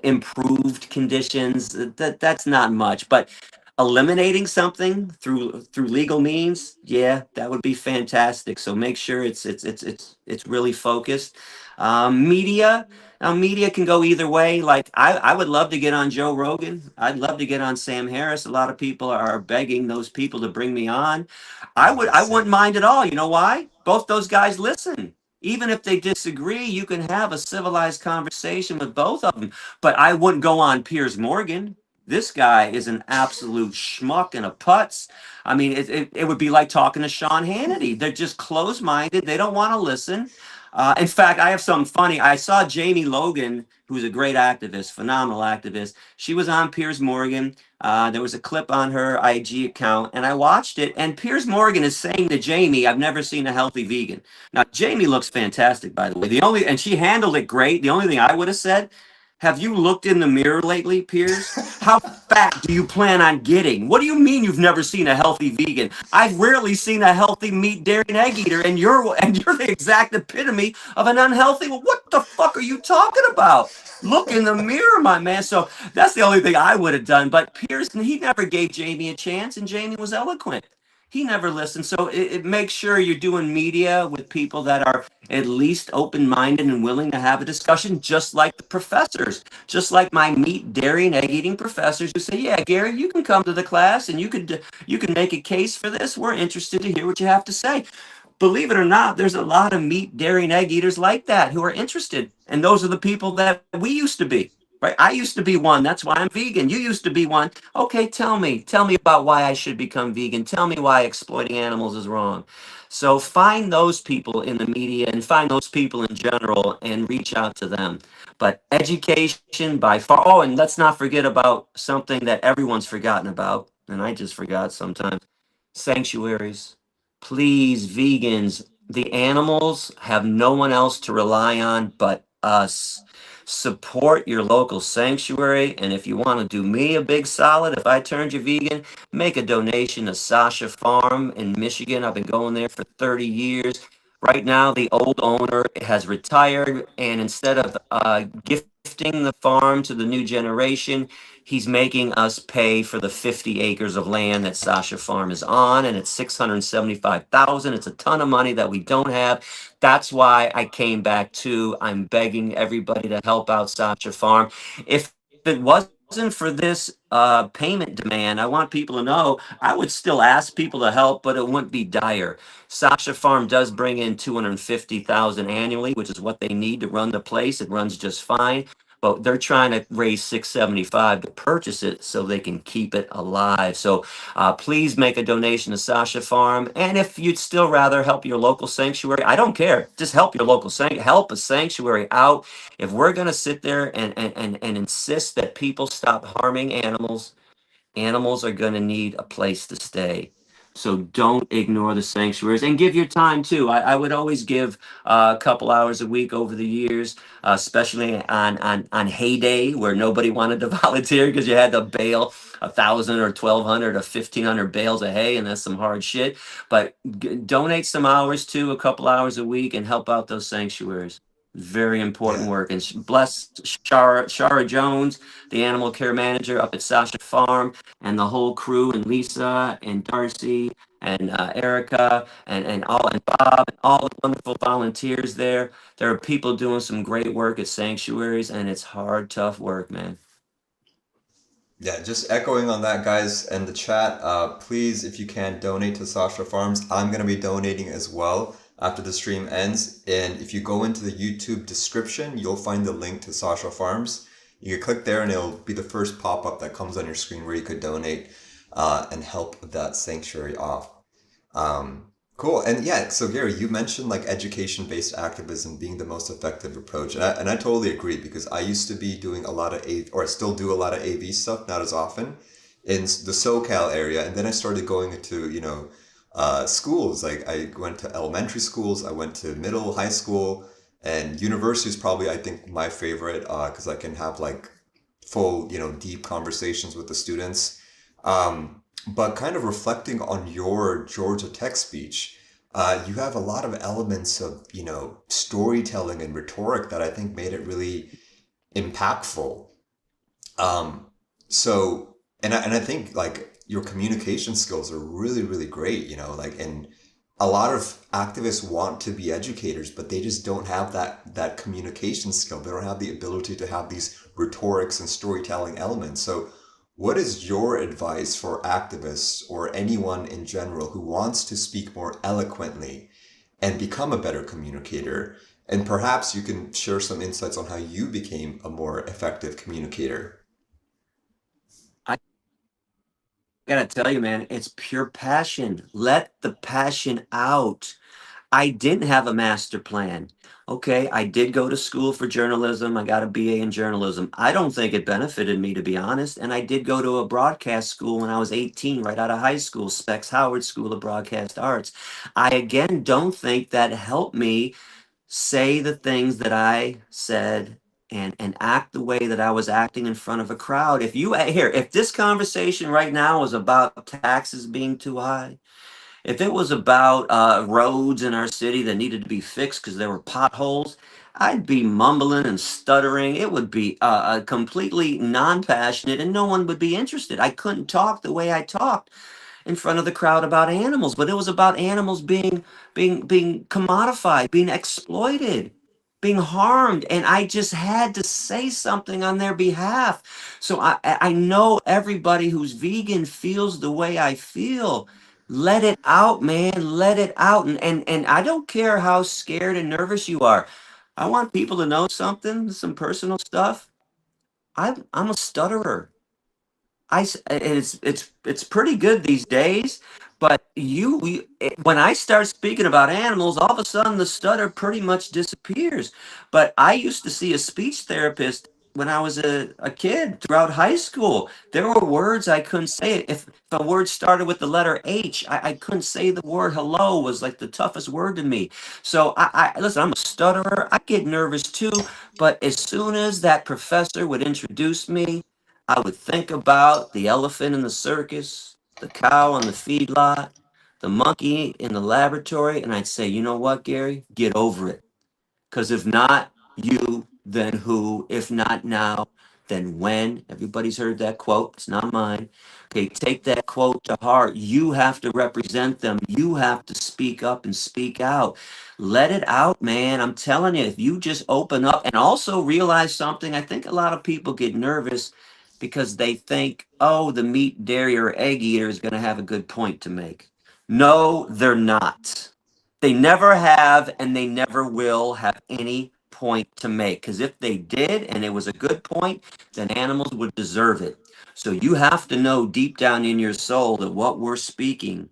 improved conditions. That's not much, but eliminating something through legal means, yeah, that would be fantastic. So make sure it's really focused. Media, now media can go either way. Like, I would love to get on Joe Rogan. I'd love to get on Sam Harris. A lot of people are begging those people to bring me on. Oh, I wouldn't same. mind at all. You know why? Both those guys listen. Even if they disagree, you can have a civilized conversation with both of them. But I wouldn't go on Piers Morgan. This guy is an absolute schmuck and a putz. I mean, it would be like talking to Sean Hannity. They're just closed minded. They don't want to listen. In fact, I have something funny. I saw Jamie Logan, who's a great activist, phenomenal activist. She was on Piers Morgan. There was a clip on her IG account, and I watched it. And Piers Morgan is saying to Jamie, "I've never seen a healthy vegan." Now, Jamie looks fantastic, by the way. And she handled it great. The only thing I would have said, "Have you looked in the mirror lately, Piers? How fat do you plan on getting? What do you mean you've never seen a healthy vegan? I've rarely seen a healthy meat, dairy, and egg eater, and you're the exact epitome of an unhealthy. Well, what the fuck are you talking about? Look in the mirror, my man." So that's the only thing I would have done. But Piers, he never gave Jamie a chance, and Jamie was eloquent. He never listened. So it makes sure you're doing media with people that are at least open-minded and willing to have a discussion, just like the professors, just like my meat, dairy, and egg-eating professors who say, "Yeah, Gary, you can come to the class and you can make a case for this. We're interested to hear what you have to say." Believe it or not, there's a lot of meat, dairy, and egg eaters like that who are interested. And those are the people that we used to be. Right? I used to be one. That's why I'm vegan. You used to be one. Okay, tell me about why I should become vegan. Tell me why exploiting animals is wrong. So find those people in the media and find those people in general and reach out to them. But education by far. Oh, and let's not forget about something that everyone's forgotten about, and I just forgot sometimes: sanctuaries. Please, vegans, the animals have no one else to rely on but us. Support your local sanctuary. And if you want to do me a big solid, if I turned you vegan, make a donation to Sasha Farm in Michigan. I've been going there for 30 years. Right now, the old owner has retired, and instead of gifting the farm to the new generation, he's making us pay for the 50 acres of land that Sasha Farm is on, and it's 675,000. It's a ton of money that we don't have. That's why I came back to. I'm begging everybody to help out Sasha Farm. If it wasn't for this payment demand, I want people to know I would still ask people to help, but it wouldn't be dire. Sasha Farm does bring in 250,000 annually, which is what they need to run the place. It runs just fine, but they're trying to raise 675 to purchase it so they can keep it alive. So please make a donation to Sasha Farm. And if you'd still rather help your local sanctuary, I don't care. Just help your local help a sanctuary out. If we're going to sit there and insist that people stop harming animals, animals are going to need a place to stay. So don't ignore the sanctuaries and give your time too. I would always give a couple hours a week over the years, especially on heyday where nobody wanted to volunteer because you had to bale 1,000 or 1,200 or 1,500 bales of hay, and that's some hard shit. But donate some hours too, a couple hours a week, and help out those sanctuaries. Very important Yeah. work. And bless Shara Jones, the animal care manager up at Sasha Farm, and the whole crew, and Lisa and Darcy and Erica and Bob and all the wonderful volunteers there. There are people doing some great work at sanctuaries, and it's hard, tough work, man. Yeah, just echoing on that, guys, and the chat. Please, if you can, donate to Sasha Farms. I'm gonna be donating as well. after the stream ends. And if you go into the YouTube description, you'll find the link to Sasha Farms. You can click there and it'll be the first pop-up that comes on your screen where you could donate and help that sanctuary off. Cool. And yeah, so Gary, you mentioned like education-based activism being the most effective approach. And I totally agree because I used to be doing a lot of or I still do a lot of AV stuff, not as often, in the SoCal area. And then I started going into, schools. Like I went to elementary schools, I went to middle, high school, and university is probably, I think, my favorite because I can have like full, deep conversations with the students. But kind of reflecting on your Georgia Tech speech, you have a lot of elements of, storytelling and rhetoric that I think made it really impactful. Um, and I think like your communication skills are really, really great, like, and a lot of activists want to be educators, but they just don't have that communication skill. They don't have the ability to have these rhetorics and storytelling elements. So what is your advice for activists or anyone in general who wants to speak more eloquently and become a better communicator? And perhaps you can share some insights on how you became a more effective communicator. I gotta tell you, man, it's pure passion. Let the passion out. I didn't have a master plan. Okay, I did go to school for journalism. I got a BA in journalism. I don't think it benefited me, to be honest. And I did go to a broadcast school when I was 18, right out of high school, Specs Howard School of Broadcast Arts. I again don't think that helped me say the things that I said and act the way that I was acting in front of a crowd. If this conversation right now was about taxes being too high, if it was about roads in our city that needed to be fixed because there were potholes, I'd be mumbling and stuttering. It would be completely non-passionate, and no one would be interested. I couldn't talk the way I talked in front of the crowd about animals, but it was about animals being commodified, being exploited, being harmed, and I just had to say something on their behalf. So I know everybody who's vegan feels the way I feel. Let it out, man. Let it out. And I don't care how scared and nervous you are. I want people to know something, some personal stuff. I'm a stutterer. It's pretty good these days, but when I start speaking about animals, all of a sudden the stutter pretty much disappears. But I used to see a speech therapist when I was a kid throughout high school. There were words I couldn't say. If a word started with the letter H, I couldn't say the word hello was like the toughest word to me. So I listen, I'm a stutterer. I get nervous too, but as soon as that professor would introduce me, I would think about the elephant in the circus, the cow on the feedlot, the monkey in the laboratory, and I'd say, you know what, Gary? Get over it. Because if not you, then who? If not now, then when? Everybody's heard that quote. It's not mine. Okay, take that quote to heart. You have to represent them. You have to speak up and speak out. Let it out, man. I'm telling you, if you just open up and also realize something, I think a lot of people get nervous because they think, oh, the meat, dairy, or egg eater is going to have a good point to make. No, they're not. They never have and they never will have any point to make. Because if they did and it was a good point, then animals would deserve it. So you have to know deep down in your soul that what we're speaking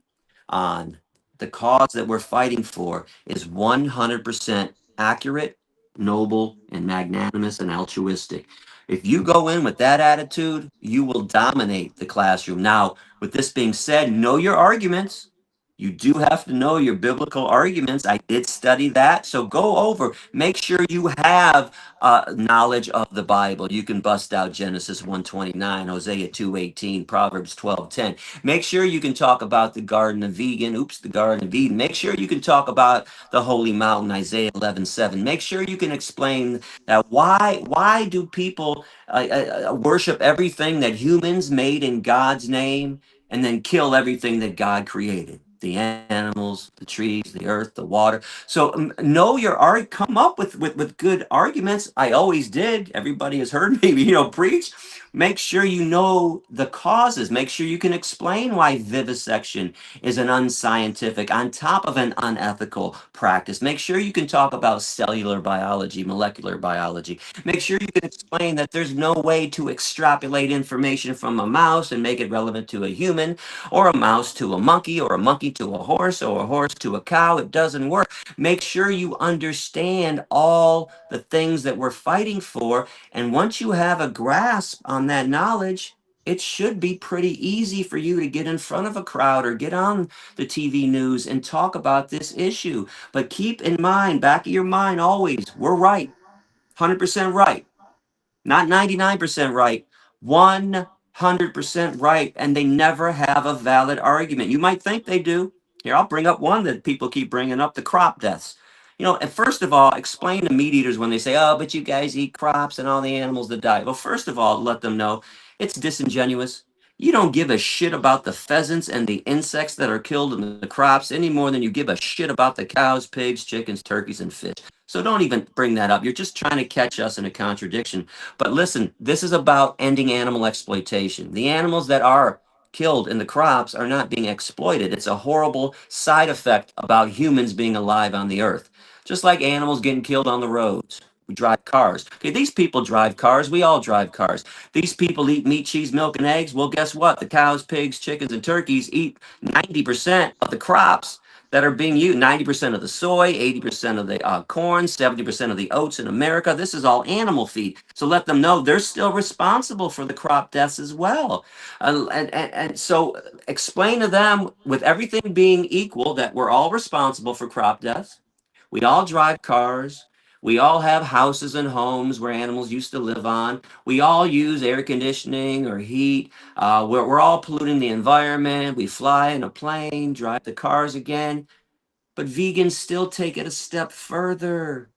on, the cause that we're fighting for, is 100% accurate, noble, and magnanimous and altruistic. If you go in with that attitude, you will dominate the classroom. Now, with this being said, know your arguments. You do have to know your biblical arguments. I did study that. So go over, make sure you have knowledge of the Bible. You can bust out Genesis 129, Hosea 2:18, Proverbs 12:10. Make sure you can talk about the the Garden of Eden. Make sure you can talk about the Holy Mountain, Isaiah 11:7. Make sure you can explain that why do people worship everything that humans made in God's name and then kill everything that God created, the animals, the trees, the earth, the water. So know your art, come up with good arguments. I always did. Everybody has heard me, preach. Make sure you know the causes. Make sure you can explain why vivisection is an unscientific, on top of an unethical practice. Make sure you can talk about cellular biology, molecular biology. Make sure you can explain that there's no way to extrapolate information from a mouse and make it relevant to a human, or a mouse to a monkey, or a monkey to a horse, or a horse to a cow. It doesn't work. Make sure you understand all the things that we're fighting for, and once you have a grasp on that knowledge, it should be pretty easy for you to get in front of a crowd or get on the TV news and talk about this issue. But keep in mind, back of your mind always, we're right, 100% right, not 99% right, 100% right, and they never have a valid argument. You might think they do. Here, I'll bring up one that people keep bringing up, the crop deaths. And first of all, explain to meat eaters when they say, oh, but you guys eat crops and all the animals that die. Well, first of all, let them know it's disingenuous. You don't give a shit about the pheasants and the insects that are killed in the crops any more than you give a shit about the cows, pigs, chickens, turkeys, and fish. So don't even bring that up. You're just trying to catch us in a contradiction. But listen, this is about ending animal exploitation. The animals that are killed in the crops are not being exploited. It's a horrible side effect about humans being alive on the earth. Just like animals getting killed on the roads. We drive cars. Okay, these people drive cars. We all drive cars. These people eat meat, cheese, milk, and eggs. Well, guess what? The cows, pigs, chickens, and turkeys eat 90% of the crops that are being used. 90% of the soy, 80% of the corn, 70% of the oats in America. This is all animal feed. So let them know they're still responsible for the crop deaths as well. And so explain to them, with everything being equal, that we're all responsible for crop deaths. We all drive cars. We all have houses and homes where animals used to live on. We all use air conditioning or heat. We're all polluting the environment. We fly in a plane, drive the cars again. But vegans still take it a step further.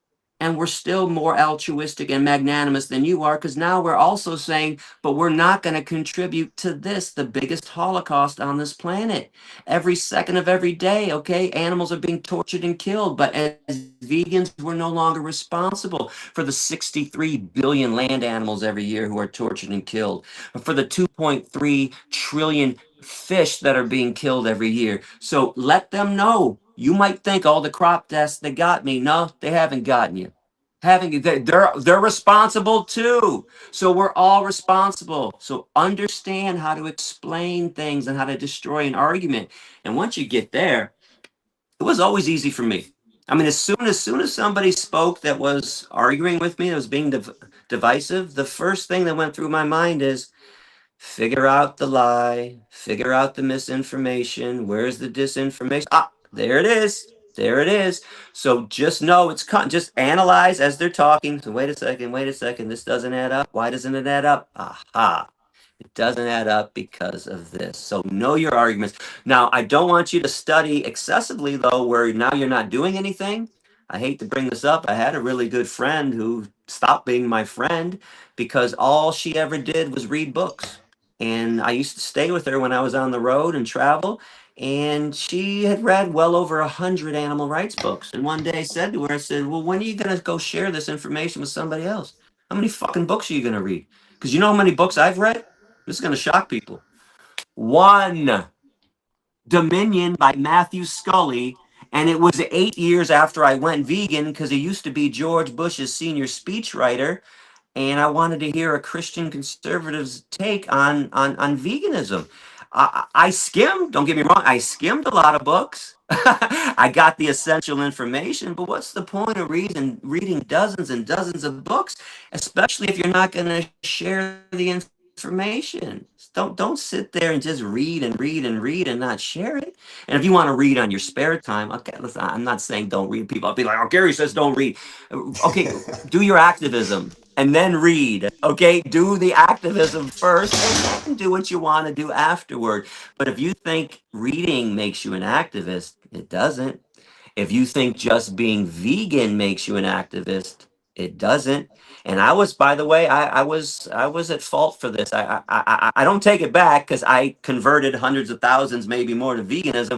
And we're still more altruistic and magnanimous than you are, because now we're also saying, but we're not going to contribute to this, the biggest Holocaust on this planet. Every second of every day, okay, animals are being tortured and killed. But as vegans, we're no longer responsible for the 63 billion land animals every year who are tortured and killed, for the 2.3 trillion fish that are being killed every year. So let them know. You might think, oh, the crop deaths, they got me. No, they haven't gotten you. They're responsible too. So we're all responsible. So understand how to explain things and how to destroy an argument. And once you get there, it was always easy for me. I mean, as soon as somebody spoke that was arguing with me, that was being divisive, the first thing that went through my mind is, figure out the lie, figure out the misinformation. Where's the disinformation? Ah, there it is. There it is. So just know it's just analyze as they're talking. So wait a second. This doesn't add up. Why doesn't it add up? Aha. It doesn't add up because of this. So know your arguments. Now, I don't want you to study excessively, though, where now you're not doing anything. I hate to bring this up. I had a really good friend who stopped being my friend because all she ever did was read books. And I used to stay with her when I was on the road and travel. And she had read well over 100 animal rights books. And one day I said to her, I said, well, when are you going to go share this information with somebody else? How many fucking books are you going to read? Because you know how many books I've read? This is going to shock people. One, Dominion by Matthew Scully. And it was 8 years after I went vegan, because he used to be George Bush's senior speechwriter, and I wanted to hear a Christian conservative's take on veganism. I skimmed, don't get me wrong, I skimmed a lot of books. I got the essential information, but what's the point of reading dozens and dozens of books, especially if you're not going to share the information? Don't sit there and just read and read and read and not share it. And if you want to read on your spare time, okay, listen, I'm not saying don't read. People, I'll be like, oh, Gary says don't read. Okay, do your activism and then read. Okay, do the activism first and then do what you want to do afterward. But if you think reading makes you an activist, it doesn't. If you think just being vegan makes you an activist, it doesn't. And I was, by the way, I was at fault for this. I don't take it back, because I converted hundreds of thousands, maybe more, to veganism.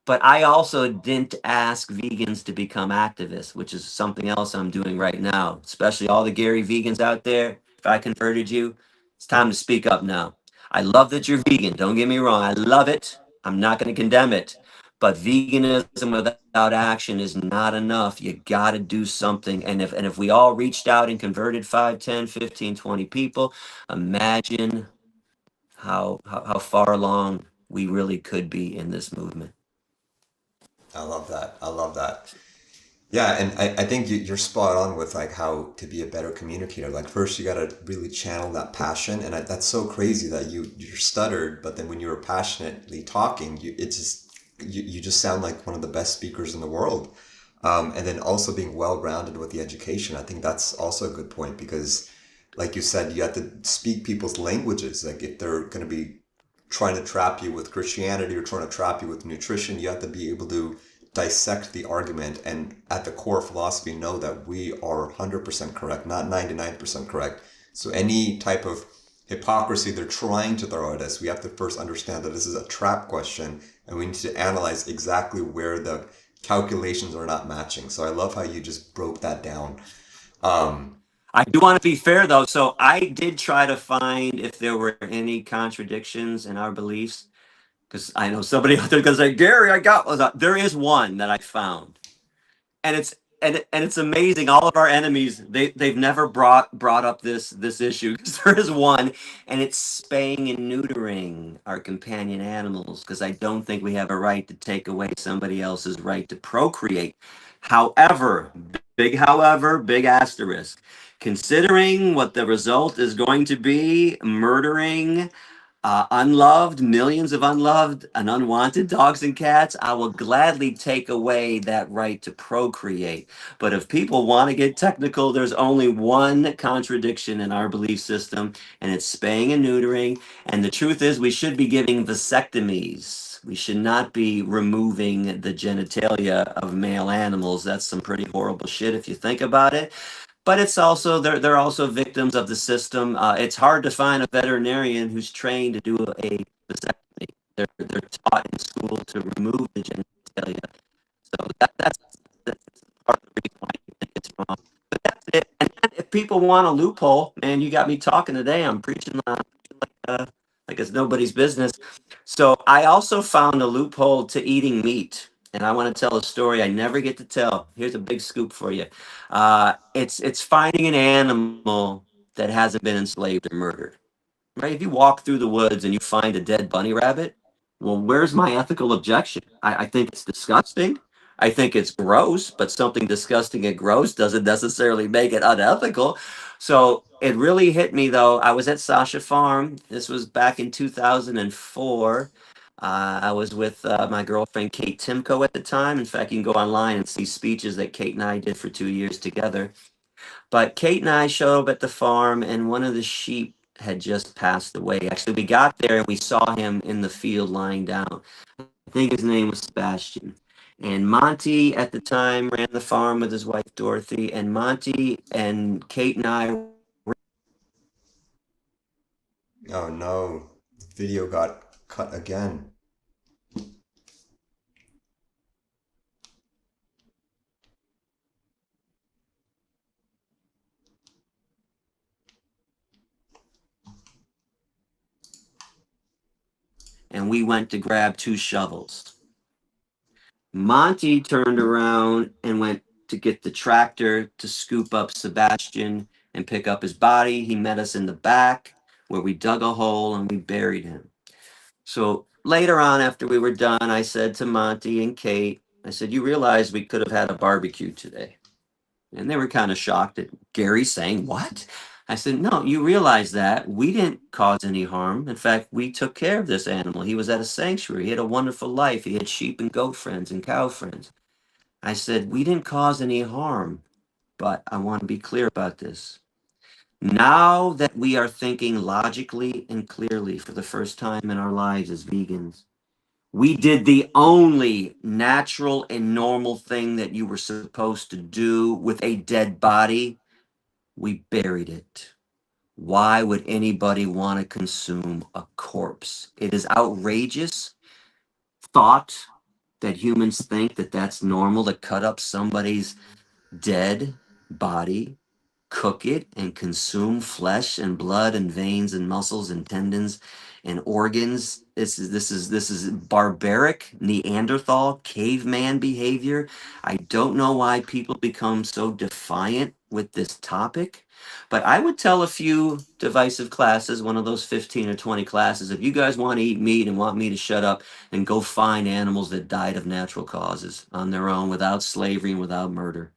But I also didn't ask vegans to become activists, which is something else I'm doing right now. Especially all the Gary vegans out there. If I converted you, It's time to speak up now. I love that you're vegan. Don't get me wrong. I love it. I'm not going to condemn it. But veganism without action is not enough. You got to do something. And if we all reached out and converted 5, 10, 15, 20 people, imagine how far along we really could be in this movement. I love that. I love that. Yeah, and I think you're spot on with like how to be a better communicator. Like first you gotta really channel that passion, and that's so crazy that you're stuttered, but then when you were passionately talking, you just sound like one of the best speakers in the world. And then also being well rounded with the education, I think that's also a good point because, like you said, you have to speak people's languages. Like if they're going to be trying to trap you with Christianity or trying to trap you with nutrition, you have to be able to dissect the argument and at the core philosophy know that we are 100% correct, not 99% correct. So any type of hypocrisy they're trying to throw at us, we have to first understand that this is a trap question and we need to analyze exactly where the calculations are not matching. So I love how you just broke that down. Um, I do want to be fair though, so I did try to find if there were any contradictions in our beliefs, because I know somebody out there going to say, Gary, I got one. There is one that I found, and it's amazing. All of our enemies, they've never brought up this issue because there is one, and it's spaying and neutering our companion animals because I don't think we have a right to take away somebody else's right to procreate. However, big asterisk, considering what the result is going to be, murdering unloved, millions of unloved and unwanted dogs and cats, I will gladly take away that right to procreate. But if people want to get technical, there's only one contradiction in our belief system, and it's spaying and neutering. And the truth is, we should be giving vasectomies. We should not be removing the genitalia of male animals. That's some pretty horrible shit if you think about it, but it's also they're also victims of the system. It's hard to find a veterinarian who's trained to do a vasectomy. They're taught in school to remove the genitalia. So that's part of the reason why you think it's wrong. But that's it. And then if people want a loophole, man, you got me talking today. I'm preaching like it's nobody's business. So I also found a loophole to eating meat, and I want to tell a story I never get to tell. Here's a big scoop for you. It's finding an animal that hasn't been enslaved or murdered. Right? If you walk through the woods and you find a dead bunny rabbit, well, where's my ethical objection? I think it's disgusting. I think it's gross, but something disgusting and gross doesn't necessarily make it unethical. So it really hit me though. I was at Sasha Farm. This was back in 2004. I was with my girlfriend Kate Timko at the time. In fact, you can go online and see speeches that Kate and I did for 2 years together. But Kate and I showed up at the farm, and one of the sheep had just passed away. Actually, we got there and we saw him in the field lying down. I think his name was Sebastian. And Monty at the time ran the farm with his wife Dorothy. And Monty and Kate and I. oh no, the video got cut again. And we went to grab 2 shovels. Monty turned around and went to get the tractor to scoop up Sebastian and pick up his body. He met us in the back where we dug a hole and we buried him. So later on, after we were done, I said to Monty and Kate, I said, you realize we could have had a barbecue today. And they were kind of shocked at Gary saying, what? I said, no, you realize that we didn't cause any harm. In fact, we took care of this animal. He was at a sanctuary. He had a wonderful life. He had sheep and goat friends and cow friends. I said, we didn't cause any harm, but I want to be clear about this. Now that we are thinking logically and clearly for the first time in our lives as vegans, we did the only natural and normal thing that you were supposed to do with a dead body. We buried it. Why would anybody want to consume a corpse? It is outrageous thought that humans think that that's normal to cut up somebody's dead body. cook it and consume flesh and blood and veins and muscles and tendons and organs. This is barbaric Neanderthal caveman behavior. I don't know why people become so defiant with this topic, but I would tell a few divisive classes, one of those 15 or 20 classes, if you guys want to eat meat and want me to shut up and go find animals that died of natural causes on their own without slavery and without murder.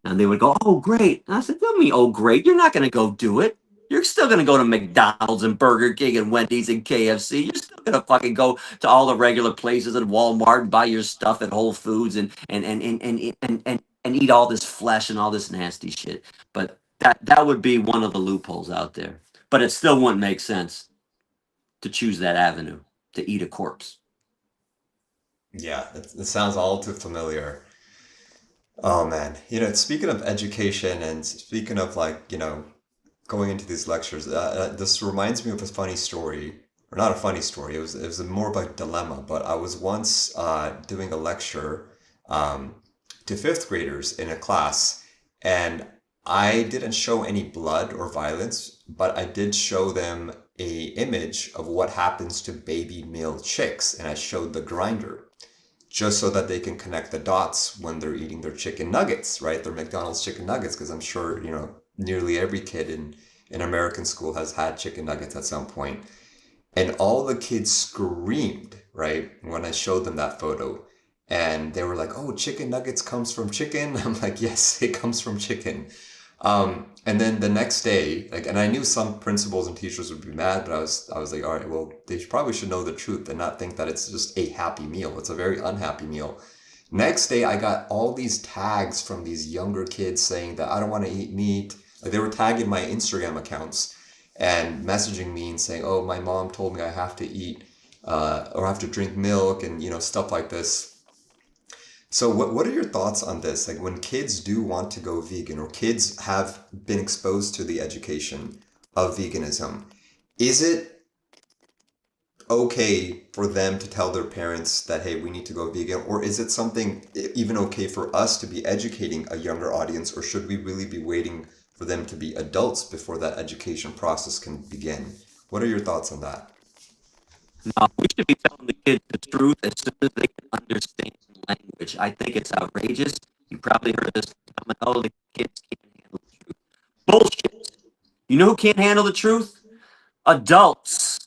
And they would go, "Oh, great." And I said, "Don't mean, oh, great. You're not going to go do it. You're still going to go to McDonald's and Burger King and Wendy's and KFC. You're still going to fucking go to all the regular places at Walmart and buy your stuff at Whole Foods and eat all this flesh and all this nasty shit." But that would be one of the loopholes out there. But it still wouldn't make sense to choose that avenue to eat a corpse. Yeah, it sounds all too familiar. Oh man, speaking of education and speaking of like, going into these lectures, this reminds me of a funny story, or not a funny story. It was more of a dilemma. But I was once doing a lecture um, to fifth graders in a class, and I didn't show any blood or violence, but I did show them a image of what happens to baby male chicks, and I showed the grinder just so that they can connect the dots when they're eating their chicken nuggets, right? Their McDonald's chicken nuggets, because I'm sure, nearly every kid in American school has had chicken nuggets at some point. And all the kids screamed, right, when I showed them that photo. And they were like, "Oh, chicken nuggets comes from chicken." I'm like, "Yes, it comes from chicken." And then the next day, like, and I knew some principals and teachers would be mad, but I was like, all right, well, they probably should know the truth and not think that it's just a happy meal. It's a very unhappy meal. Next day, I got all these tags from these younger kids saying that I don't want to eat meat. Like, they were tagging my Instagram accounts and messaging me and saying, "Oh, my mom told me I have to eat or have to drink milk," and stuff like this. So what are your thoughts on this? Like, when kids do want to go vegan, or kids have been exposed to the education of veganism, is it okay for them to tell their parents that, hey, we need to go vegan? Or is it something even okay for us to be educating a younger audience? Or should we really be waiting for them to be adults before that education process can begin? What are your thoughts on that? No, we should be telling the kids the truth as soon as they can understand language. I think it's outrageous. You probably heard this comment, "Oh, the kids can't handle the truth." Bullshit. You know who can't handle the truth? Adults.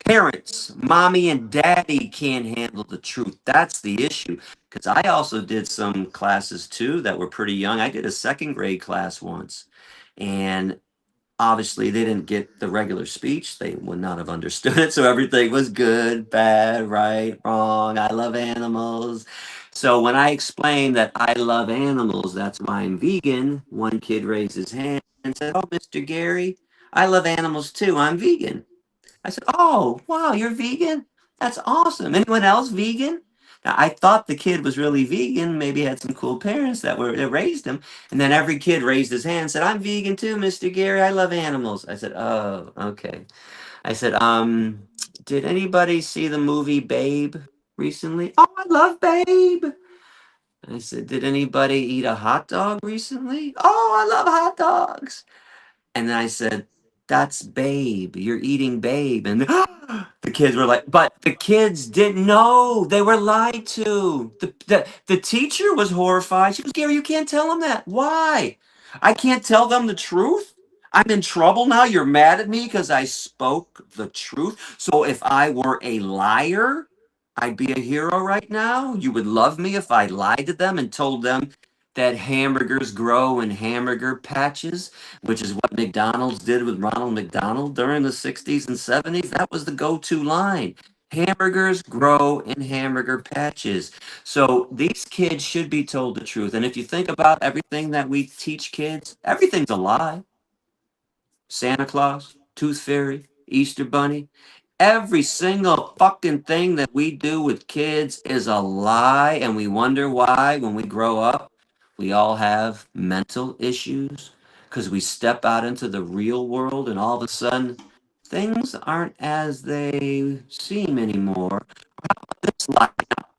Parents, mommy and daddy can't handle the truth. That's the issue. Because I also did some classes too that were pretty young. I did a second grade class once. And obviously they didn't get the regular speech. They would not have understood it. So everything was good, bad, right, wrong. I love animals. So when I explained that I love animals, that's why I'm vegan, one kid raised his hand and said, "Oh, Mr. Gary, I love animals too. I'm vegan." I said, "Oh, wow, you're vegan? That's awesome. Anyone else vegan?" Now, I thought the kid was really vegan, maybe had some cool parents that raised him. And then every kid raised his hand and said, "I'm vegan too, Mr. Gary. I love animals." I said, "Oh, okay." I said, did anybody see the movie Babe recently?" "Oh, I love Babe." I said, "Did anybody eat a hot dog recently?" "Oh, I love hot dogs." And then I said, "That's Babe. You're eating Babe." And the kids were like, but the kids didn't know. They were lied to. The teacher was horrified. She goes, "Gary, you can't tell them that. Why? I can't tell them the truth? I'm in trouble now. You're mad at me because I spoke the truth. So if I were a liar, I'd be a hero right now. You would love me if I lied to them and told them that hamburgers grow in hamburger patches, which is what McDonald's did with Ronald McDonald during the 60s and 70s. That was the go-to line. Hamburgers grow in hamburger patches. So these kids should be told the truth. And if you think about everything that we teach kids, everything's a lie. Santa Claus, Tooth Fairy, Easter Bunny. Every single fucking thing that we do with kids is a lie, and we wonder why when we grow up we all have mental issues because we step out into the real world and all of a sudden things aren't as they seem anymore. This lie,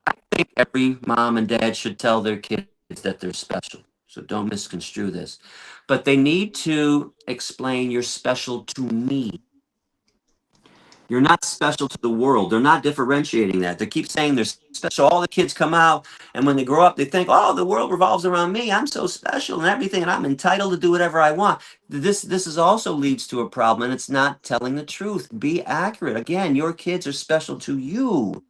I think every mom and dad should tell their kids that they're special. So don't misconstrue this. But they need to explain you're special to me. You're not special to the world. They're not differentiating that. They keep saying they're special. All the kids come out, and when they grow up, they think, oh, the world revolves around me. I'm so special and everything, and I'm entitled to do whatever I want. This is also leads to a problem, and it's not telling the truth. Be accurate. Again, your kids are special to you.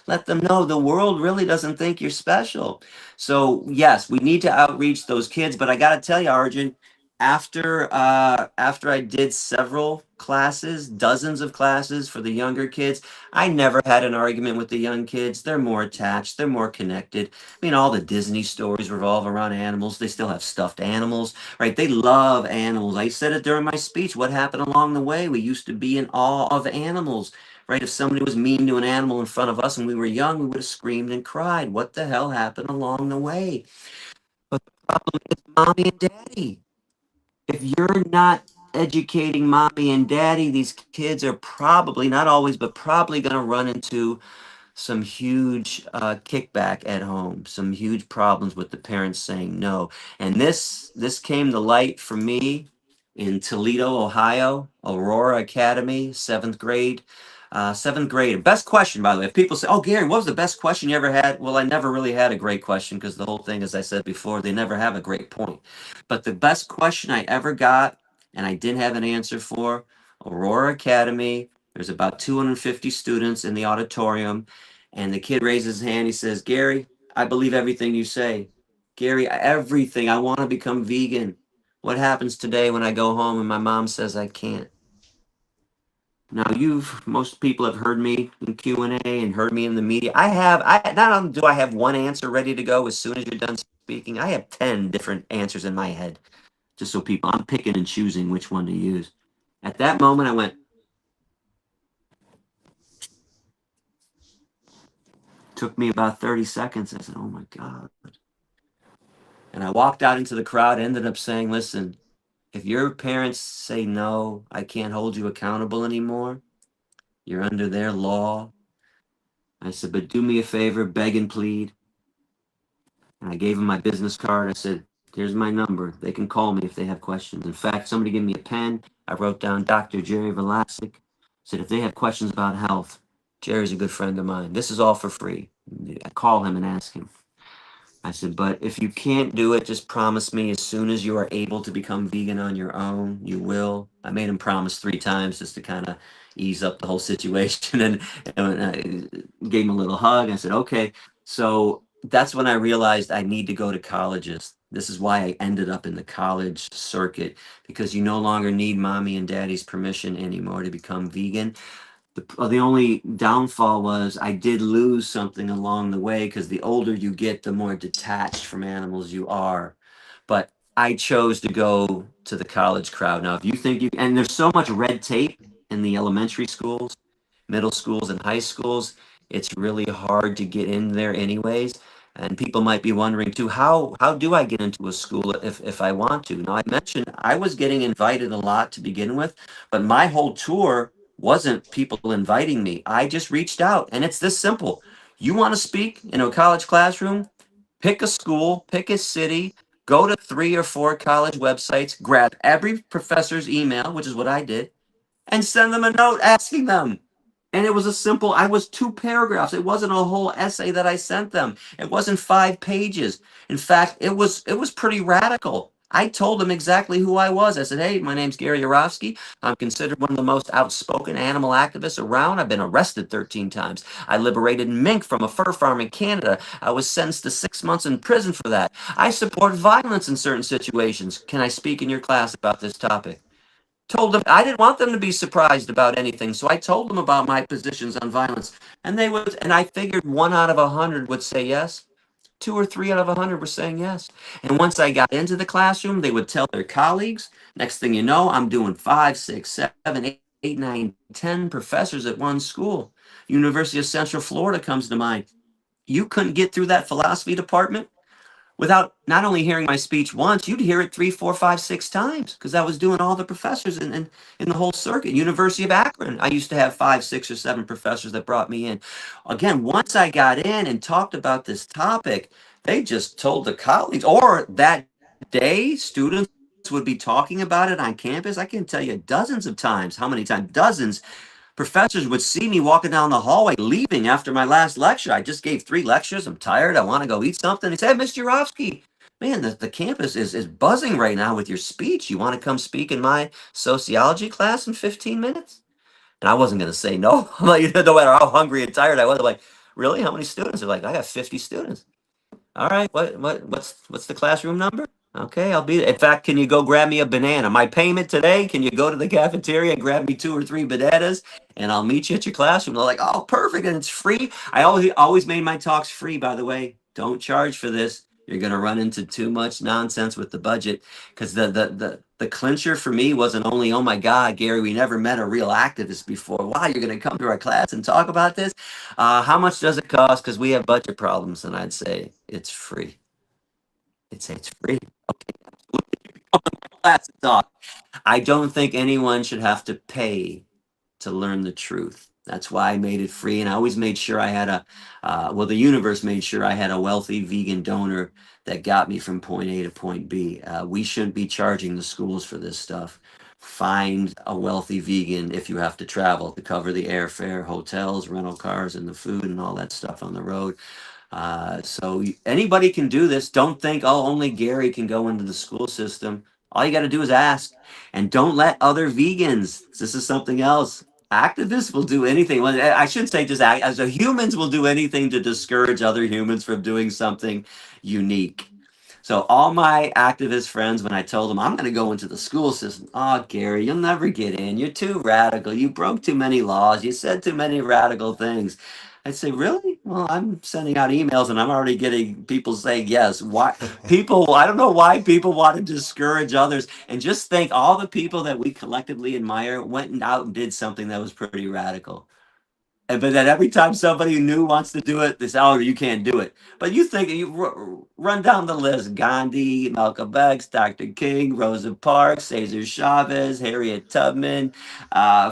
Let them know the world really doesn't think you're special. So yes, we need to outreach those kids. But I got to tell you, Arjun, after I did several classes, dozens of classes for the younger kids, I never had an argument with the young kids. They're more attached, they're more connected. I mean, all the Disney stories revolve around animals. They still have stuffed animals, right? They love animals. I said it during my speech. What happened along the way? We used to be in awe of animals, right? If somebody was mean to an animal in front of us and we were young, we would have screamed and cried. What the hell happened along the way? But the problem is mommy and daddy. If you're not educating mommy and daddy, these kids are probably, not always, but probably going to run into some huge kickback at home, some huge problems with the parents saying no. And this came to light for me in Toledo, Ohio, Aurora Academy, seventh grade. Seventh grade. Best question, by the way. If people say, "Oh, Gary, what was the best question you ever had?" Well, I never really had a great question because the whole thing, as I said before, they never have a great point. But the best question I ever got, and I didn't have an answer for, Aurora Academy. There's about 250 students in the auditorium, and the kid raises his hand. He says, "Gary, I believe everything you say. Gary, everything. I want to become vegan. What happens today when I go home and my mom says I can't?" Now, most people have heard me in Q&A and heard me in the media. I not only do I have one answer ready to go as soon as you're done speaking, I have 10 different answers in my head, just so people, I'm picking and choosing which one to use. At that moment, I went, took me about 30 seconds. I said, oh my God. And I walked out into the crowd, ended up saying, listen, if your parents say no, I can't hold you accountable anymore. You're under their law. I said, but do me a favor, beg and plead. And I gave them my business card. I said, here's my number. They can call me if they have questions. In fact, somebody gave me a pen. I wrote down Dr. Jerry Velasic. Said, if they have questions about health, Jerry's a good friend of mine. This is all for free. I call him and ask him. I said, but if you can't do it, just promise me as soon as you are able to become vegan on your own, you will. I made him promise 3 times just to kind of ease up the whole situation and I gave him a little hug. I said, okay. So that's when I realized I need to go to colleges. This is why I ended up in the college circuit, because you no longer need mommy and daddy's permission anymore to become vegan. The only downfall was I did lose something along the way, because the older you get, the more detached from animals you are. But I chose to go to the college crowd. Now, if you think you, and there's so much red tape in the elementary schools, middle schools, and high schools, it's really hard to get in there anyways. And people might be wondering too, how do I get into a school if I want to? Now, I mentioned I was getting invited a lot to begin with, but my whole tour wasn't people inviting me. I just reached out, and it's this simple. You want to speak in a college classroom? Pick a school, pick a city, go to 3 or 4 college websites, grab every professor's email, which is what I did, and send them a note asking them. And it was a simple, I was 2 paragraphs. It wasn't a whole essay that I sent them. It wasn't 5 pages. In fact, it was pretty radical. I told them exactly who I was. I said, hey, my name's Gary Yourofsky. I'm considered one of the most outspoken animal activists around. I've been arrested 13 times. I liberated mink from a fur farm in Canada. I was sentenced to 6 months in prison for that. I support violence in certain situations. Can I speak in your class about this topic? Told them I didn't want them to be surprised about anything, so I told them about my positions on violence, and they would, and I figured 1 out of 100 would say yes. 2 or 3 out of 100 were saying yes. And once I got into the classroom, they would tell their colleagues. Next thing you know, I'm doing 5, 6, 7, 8, 9, 10 professors at one school. University of Central Florida comes to mind. You couldn't get through that philosophy department without not only hearing my speech once, you'd hear it 3, 4, 5, 6 times, because I was doing all the professors in the whole circuit. University of Akron, I used to have 5, 6, or 7 professors that brought me in. Again, once I got in and talked about this topic, they just told the colleagues, or that day, students would be talking about it on campus. I can tell you dozens of times, how many times, dozens. Professors would see me walking down the hallway leaving after my last lecture. I just gave 3 lectures. I'm tired. I want to go eat something. They said, Mr. Yourofsky, man, the campus is buzzing right now with your speech. You want to come speak in my sociology class in 15 minutes? And I wasn't going to say no. I'm like, no matter how hungry and tired I was, I'm like, really? How many students? They're like, I got 50 students. All right, what's the classroom number? Okay, I'll be there. In fact, can you go grab me a banana? My payment today, can you go to the cafeteria and grab me 2 or 3 bananas and I'll meet you at your classroom? They're like, oh, perfect, and it's free. I always made my talks free, by the way. Don't charge for this. You're gonna run into too much nonsense with the budget. Because the clincher for me wasn't only, oh my God, Gary, we never met a real activist before. Wow, you're gonna come to our class and talk about this? How much does it cost? Because we have budget problems, and I'd say it's free. It's free. Okay, absolutely. Class to talk. I don't think anyone should have to pay to learn the truth. That's why I made it free, and I always made sure I had well, the universe made sure I had a wealthy vegan donor that got me from point A to point B. We shouldn't be charging the schools for this stuff. Find a wealthy vegan if you have to travel to cover the airfare, hotels, rental cars, and the food and all that stuff on the road. So anybody can do this. Don't think, oh, only Gary can go into the school system. All you got to do is ask, and don't let other vegans. This is something else. Activists will do anything. Well, I should say just act, as a humans will do anything to discourage other humans from doing something unique. So all my activist friends, when I told them I'm going to go into the school system, oh, Gary, you'll never get in. You're too radical. You broke too many laws. You said too many radical things. I'd say, really? Well, I'm sending out emails and I'm already getting people saying yes. Why people, I don't know why people want to discourage others. And just think all the people that we collectively admire went out and did something that was pretty radical. And but then every time somebody new wants to do it, they say, "Oh, you can't do it." But you think run down the list: Gandhi, Malcolm X, Dr. King, Rosa Parks, Cesar Chavez, Harriet Tubman,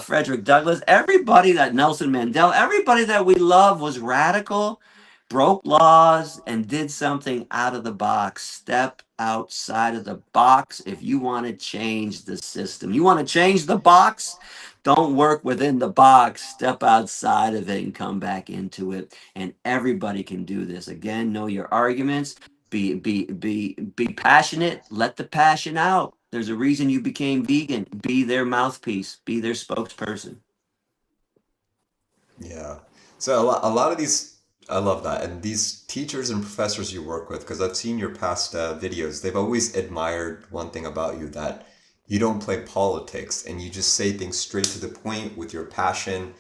Frederick Douglass. Everybody that Nelson Mandela, everybody that we love was radical, broke laws, and did something out of the box. Step outside of the box if you want to change the system. You want to change the box? Don't work within the box. Step outside of it and come back into it. And everybody can do this. Again, know your arguments. Be passionate. Let the passion out. There's a reason you became vegan. Be their mouthpiece. Be their spokesperson. Yeah. So a lot of these, I love that. And these teachers and professors you work with, because I've seen your past videos, they've always admired one thing about you, that you don't play politics and you just say things straight to the point with your passion,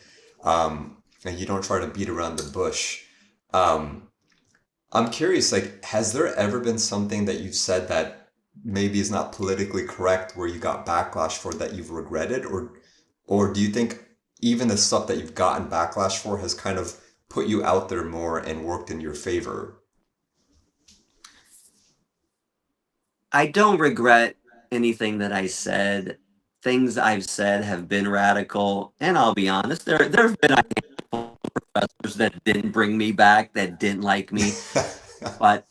and you don't try to beat around the bush. Um, I'm curious, like, has there ever been something that you've said that maybe is not politically correct where you got backlash for that you've regretted, or do you think even the stuff that you've gotten backlash for has kind of put you out there more and worked in your favor? I don't regret anything that I said. Things I've said have been radical, and I'll be honest. There have been a handful of professors that didn't bring me back, that didn't like me, but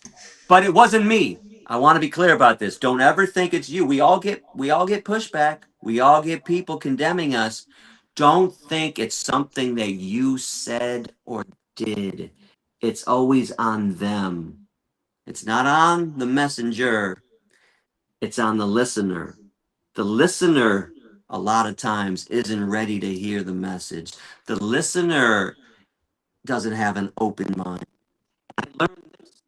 it wasn't me. I want to be clear about this. Don't ever think it's you. We all get pushback. We all get people condemning us. Don't think it's something that you said or did. It's always on them. It's not on the messenger. It's on the listener. The listener, a lot of times, isn't ready to hear the message. The listener doesn't have an open mind. I learned this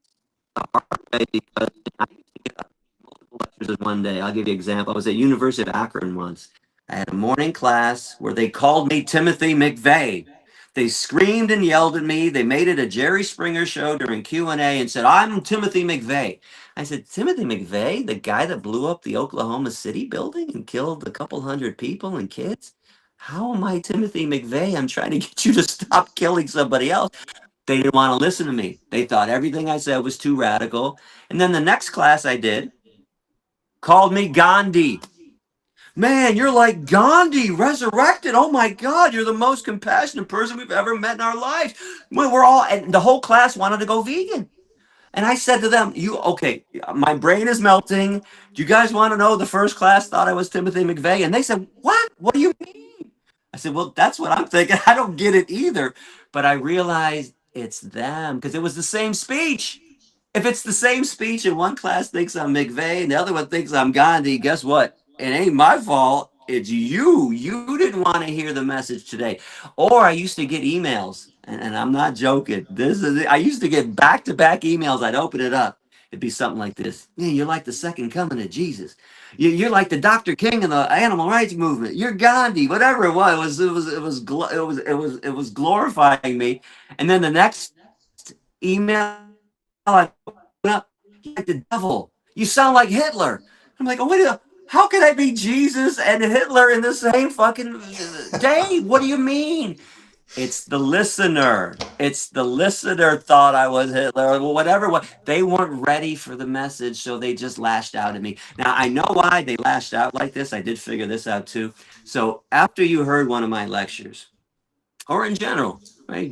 the hard way because I used to get up multiple lectures in one day. I'll give you an example. I was at University of Akron once. I had a morning class where they called me Timothy McVeigh. They screamed and yelled at me. They made it a Jerry Springer show during Q&A and said, I'm Timothy McVeigh. I said, Timothy McVeigh, the guy that blew up the Oklahoma City building and killed a couple hundred people and kids? How am I Timothy McVeigh? I'm trying to get you to stop killing somebody else. They didn't want to listen to me. They thought everything I said was too radical. And then the next class I did called me Gandhi. Man, you're like Gandhi resurrected. Oh my God, you're the most compassionate person we've ever met in our lives. We're all, and the whole class wanted to go vegan. And I said to them, "You okay? My brain is melting. Do you guys want to know the first class thought I was Timothy McVeigh?" And they said, "What? What do you mean?" I said, "Well, that's what I'm thinking. I don't get it either." But I realized it's them because it was the same speech. If it's the same speech and one class thinks I'm McVeigh and the other one thinks I'm Gandhi, guess what? It ain't my fault. It's you. You didn't want to hear the message today. Or I used to get emails, and I'm not joking. This is I used to get back-to-back emails. I'd open it up. It'd be something like this. Yeah, you're like the second coming of Jesus. You're like the Dr. King of the animal rights movement. You're Gandhi. Whatever it was, it was glorifying me. And then the next email I open up, you're like the devil. You sound like Hitler. I'm like, oh wait, how can I be Jesus and Hitler in the same fucking day? What do you mean? It's the listener. It's the listener thought I was Hitler or whatever. What they weren't ready for the message, so they just lashed out at me. Now I know why they lashed out like this. I did figure this out too. So after you heard one of my lectures, or in general, right?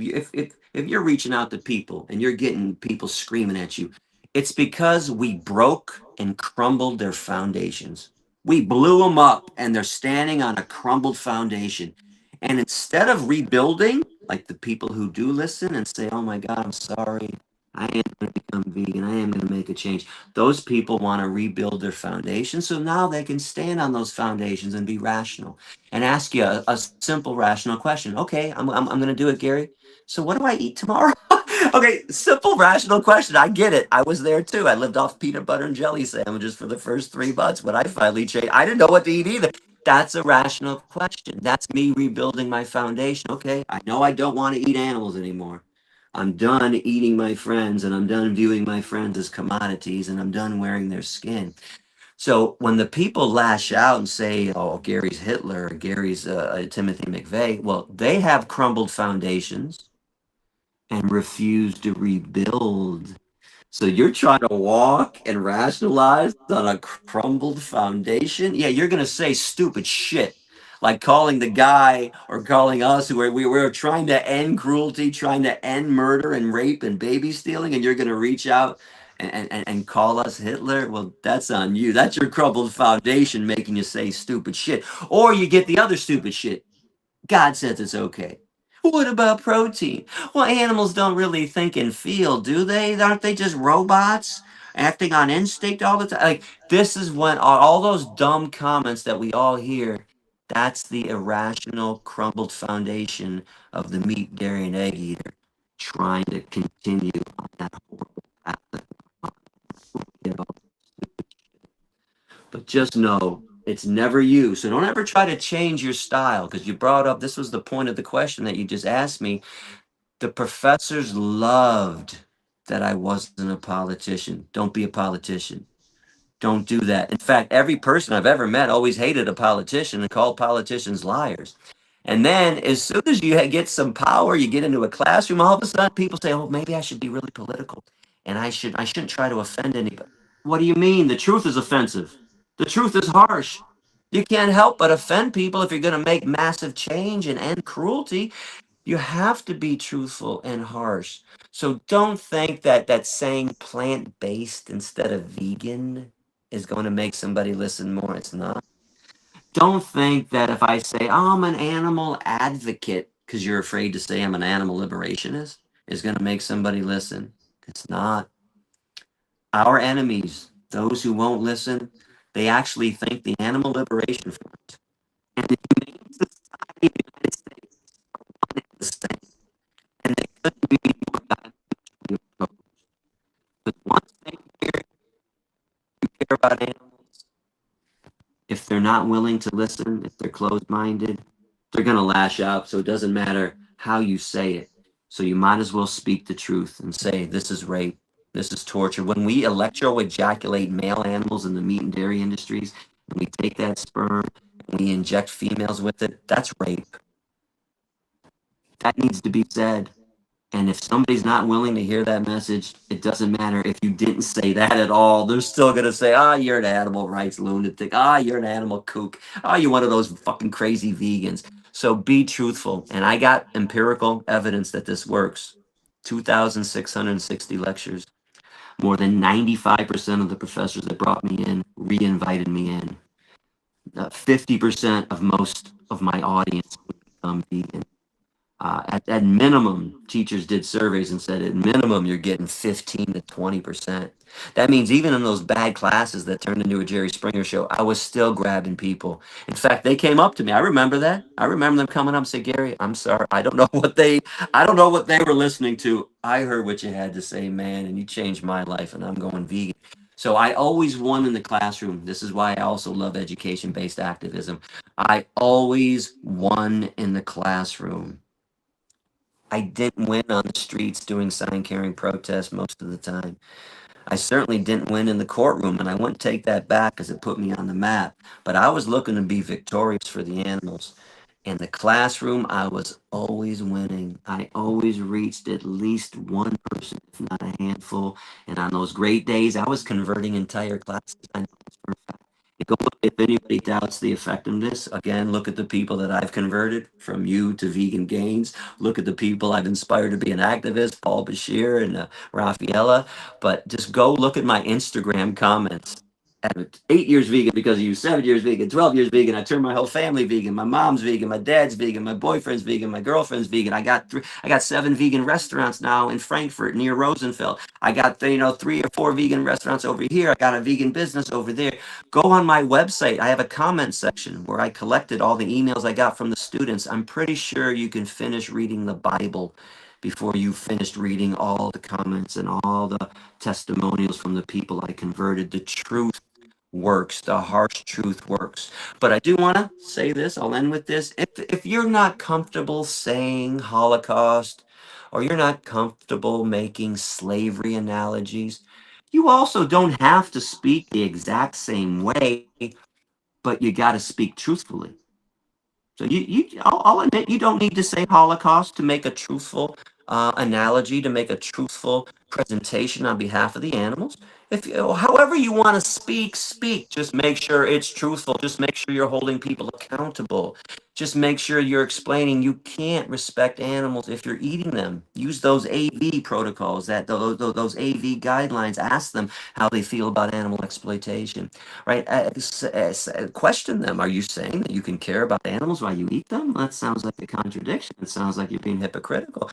If you're reaching out to people and you're getting people screaming at you, it's because we broke and crumbled their foundations. We blew them up and they're standing on a crumbled foundation. And instead of rebuilding, like the people who do listen and say, "Oh my God, I'm sorry. I am going to become vegan. I am going to make a change." Those people want to rebuild their foundation. So now they can stand on those foundations and be rational and ask you a simple, rational question. Okay, I'm going to do it, Gary. So what do I eat tomorrow? Okay, simple, rational question. I get it. I was there too. I lived off peanut butter and jelly sandwiches for the first 3 months. When I finally changed, I didn't know what to eat either. That's a rational question. That's me rebuilding my foundation. Okay, I know I don't want to eat animals anymore. I'm done eating my friends and I'm done viewing my friends as commodities and I'm done wearing their skin. So when the people lash out and say, "Oh, Gary's Hitler, or Gary's Timothy McVeigh," well, they have crumbled foundations and refuse to rebuild. So you're trying to walk and rationalize on a crumbled foundation? Yeah, you're going to say stupid shit. Like calling the guy or calling us who are we were trying to end cruelty, trying to end murder and rape and baby stealing, and you're going to reach out and call us Hitler? Well, that's on you. That's your crumbled foundation making you say stupid shit. Or you get the other stupid shit. God says it's okay. What about protein? Well, animals don't really think and feel, do they? Aren't they just robots acting on instinct all the time? Like, this is when all those dumb comments that we all hear, that's the irrational, crumbled foundation of the meat, dairy, and egg eater trying to continue on that horrible path. You know, but just know it's never you. So don't ever try to change your style because you brought up this was the point of the question that you just asked me. The professors loved that I wasn't a politician. Don't be a politician. Don't do that. In fact, every person I've ever met always hated a politician and called politicians liars. And then, as soon as you get some power, you get into a classroom. All of a sudden, people say, "Oh, maybe I should be really political, and I shouldn't try to offend anybody." What do you mean? The truth is offensive. The truth is harsh. You can't help but offend people if you're going to make massive change and end cruelty. You have to be truthful and harsh. So don't think that saying plant-based instead of vegan is going to make somebody listen more. It's not. Don't think that if I say, "Oh, I'm an animal advocate," because you're afraid to say I'm an animal liberationist, is going to make somebody listen. It's not. Our enemies, those who won't listen, they actually think the animal liberation front and the humane society of the United States are the same. And they couldn't be more diametrically opposed. But once they hear you care about animals, if they're not willing to listen, if they're closed-minded, they're going to lash out. So it doesn't matter how you say it. So you might as well speak the truth and say, "This is rape. This is torture." When we electro-ejaculate male animals in the meat and dairy industries, and we take that sperm and we inject females with it, that's rape. That needs to be said. And if somebody's not willing to hear that message, it doesn't matter if you didn't say that at all. They're still going to say, "Ah, you're an animal rights lunatic. Ah, you're an animal kook. Ah, you're one of those fucking crazy vegans." So be truthful. And I got empirical evidence that this works. 2,660 lectures. More than 95% of the professors that brought me in re-invited me in. 50% of most of my audience would become vegan. At minimum, teachers did surveys and said at minimum you're getting 15 to 20%. That means even in those bad classes that turned into a Jerry Springer show, I was still grabbing people. In fact, they came up to me. I remember that. I remember them coming up and say, Gary, I'm sorry. I don't know what they were listening to. I heard what you had to say, man, and you changed my life, and I'm going vegan. So I always won in the classroom. This is why I also love education-based activism. I always won in the classroom. I didn't win on the streets doing sign carrying protests most of the time. I certainly didn't win in the courtroom, and I wouldn't take that back because it put me on the map. But I was looking to be victorious for the animals. In the classroom, I was always winning. I always reached at least one person, if not a handful. And on those great days, I was converting entire classes. I know this for a fact. If anybody doubts the effectiveness, again, look at the people that I've converted from you to vegan gains. Look at the people I've inspired to be an activist, Paul Bashir and Rafaela. But just go look at my Instagram comments. At 8 years vegan because of you, 7 years vegan, 12 years vegan. I turned my whole family vegan. My mom's vegan, my dad's vegan, my boyfriend's vegan, my girlfriend's vegan. I got 7 vegan restaurants now in Frankfurt near Rosenfeld. I got 3 or 4 vegan restaurants over here. I got a vegan business over there. Go on my website. I have a comment section where I collected all the emails I got from the students. I'm pretty sure you can finish reading the Bible before you finished reading all the comments and all the testimonials from the people I converted. The truth works. The harsh truth works. But I do want to say this. I'll end with this. If you're not comfortable saying Holocaust, or you're not comfortable making slavery analogies, you also don't have to speak the exact same way, but you got to speak truthfully. So I'll admit you don't need to say Holocaust to make a truthful analogy, to make a truthful presentation on behalf of the animals. However you want to speak, speak. Just make sure it's truthful. Just make sure you're holding people accountable. Just make sure you're explaining you can't respect animals if you're eating them. Use those AV protocols, those AV guidelines. Ask them how they feel about animal exploitation, right? Question them. Are you saying that you can care about animals while you eat them? That sounds like a contradiction. It sounds like you're being hypocritical.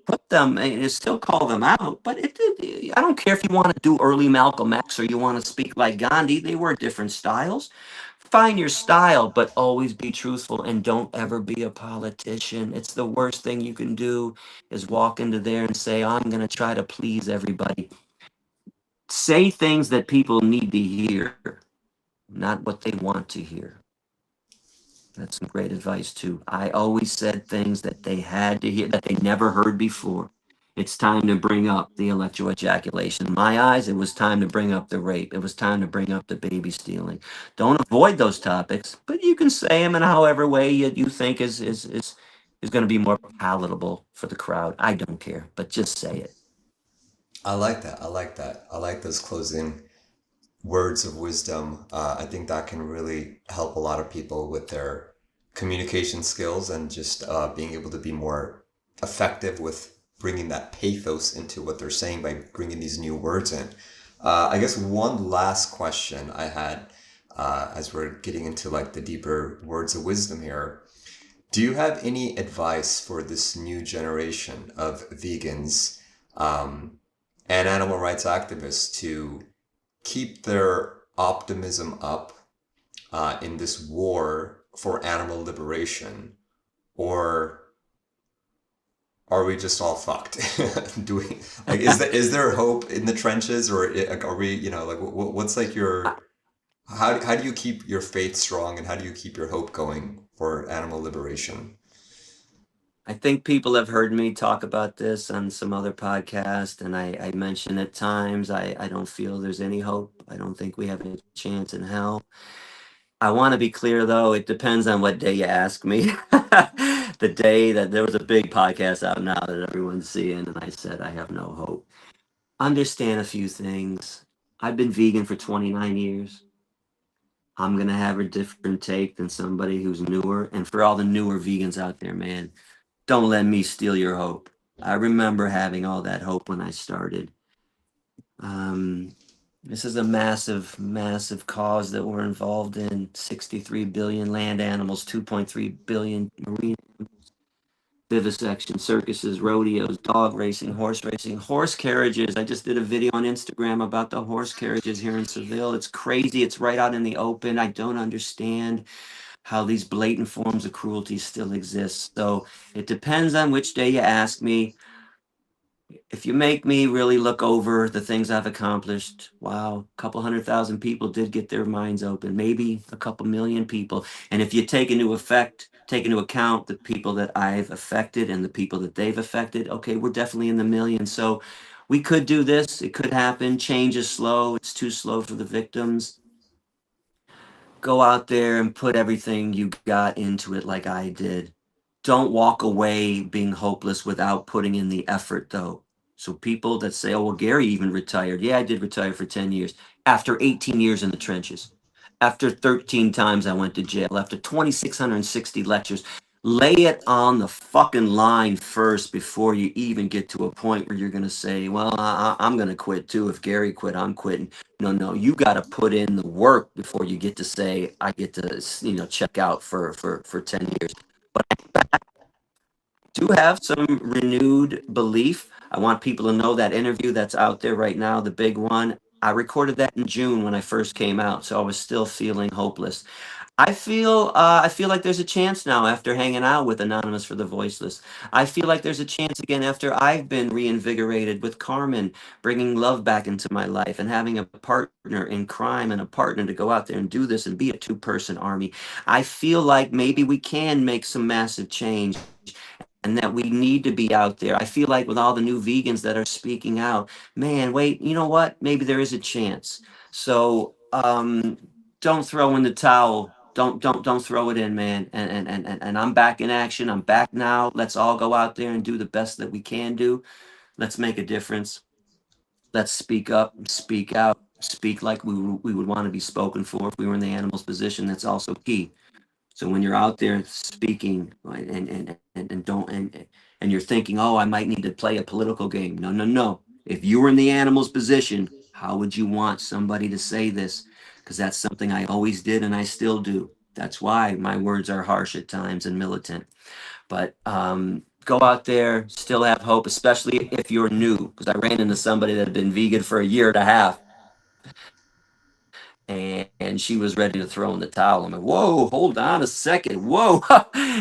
Put them and still call them out. But I don't care if you want to do early Malcolm X or you want to speak like Gandhi. They were different styles. Find your style, but always be truthful and don't ever be a politician. It's the worst thing you can do is walk into there and say, I'm going to try to please everybody. Say things that people need to hear, not what they want to hear. That's some great advice too. I always said things that they had to hear, that they never heard before. It's time to bring up the electroejaculation. In my eyes, it was time to bring up the rape. It was time to bring up the baby stealing. Don't avoid those topics, but you can say them in however way you think is going to be more palatable for the crowd. I don't care, but just say it. I like that. I like that. I like those closing words of wisdom. I think that can really help a lot of people with their communication skills and just being able to be more effective with bringing that pathos into what they're saying by bringing these new words in. I guess one last question I had as we're getting into like the deeper words of wisdom here. Do you have any advice for this new generation of vegans and animal rights activists to keep their optimism up in this war for animal liberation, or are we just all fucked? Do we like is there hope in the trenches, or are we like what's like your how do you keep your faith strong and how do you keep your hope going for animal liberation? I think people have heard me talk about this on some other podcast, and I mention at times I don't feel there's any hope. I don't think we have a chance in hell. I want to be clear, though, it depends on what day you ask me. The day that there was a big podcast out now that everyone's seeing, and I said I have no hope. Understand a few things. I've been vegan for 29 years. I'm going to have a different take than somebody who's newer. And for all the newer vegans out there, man, don't let me steal your hope. I remember having all that hope when I started. Um, this is a massive, massive cause that we're involved in. 63 billion land animals, 2.3 billion marine vivisection, circuses, rodeos, dog racing, horse carriages. I just did a video on Instagram about the horse carriages here in Seville. It's crazy. It's right out in the open. I don't understand how these blatant forms of cruelty still exist. So it depends on which day you ask me. If you make me really look over the things I've accomplished, wow, a couple 100,000 people did get their minds open, maybe a couple million people. And if you take into account the people that I've affected and the people that they've affected, okay, we're definitely in the millions. So we could do this. It could happen. Change is slow. It's too slow for the victims. Go out there and put everything you got into it like I did. Don't walk away being hopeless without putting in the effort, though. So people that say, oh, well, Gary even retired. Yeah, I did retire for 10 years. After 18 years in the trenches, after 13 times I went to jail, after 2,660 lectures, lay it on the fucking line first before you even get to a point where you're going to say, well, I'm going to quit too. If Gary quit, I'm quitting. No, no, you got to put in the work before you get to say, I get to, check out for 10 years. But do have some renewed belief. I want people to know that interview that's out there right now, the big one. I recorded that in June when I first came out, so I was still feeling hopeless. I feel like there's a chance now after hanging out with Anonymous for the Voiceless. I feel like there's a chance again after I've been reinvigorated with Carmen, bringing love back into my life and having a partner in crime and a partner to go out there and do this and be a two-person army. I feel like maybe we can make some massive change and that we need to be out there. I feel like with all the new vegans that are speaking out, man, wait, you know what? Maybe there is a chance. So don't throw in the towel. Don't throw it in, man. And I'm back in action. I'm back now. Let's all go out there and do the best that we can do. Let's make a difference. Let's speak up, speak out, speak like we would want to be spoken for if we were in the animal's position. That's also key. So when you're out there speaking right, and you're thinking, oh, I might need to play a political game. No, no, no. If you were in the animal's position, how would you want somebody to say this? Because that's something I always did and I still do. That's why my words are harsh at times and militant. But go out there, still have hope, especially if you're new. Because I ran into somebody that had been vegan for a year and a half and she was ready to throw in the towel. I'm like, whoa, hold on a second. Whoa.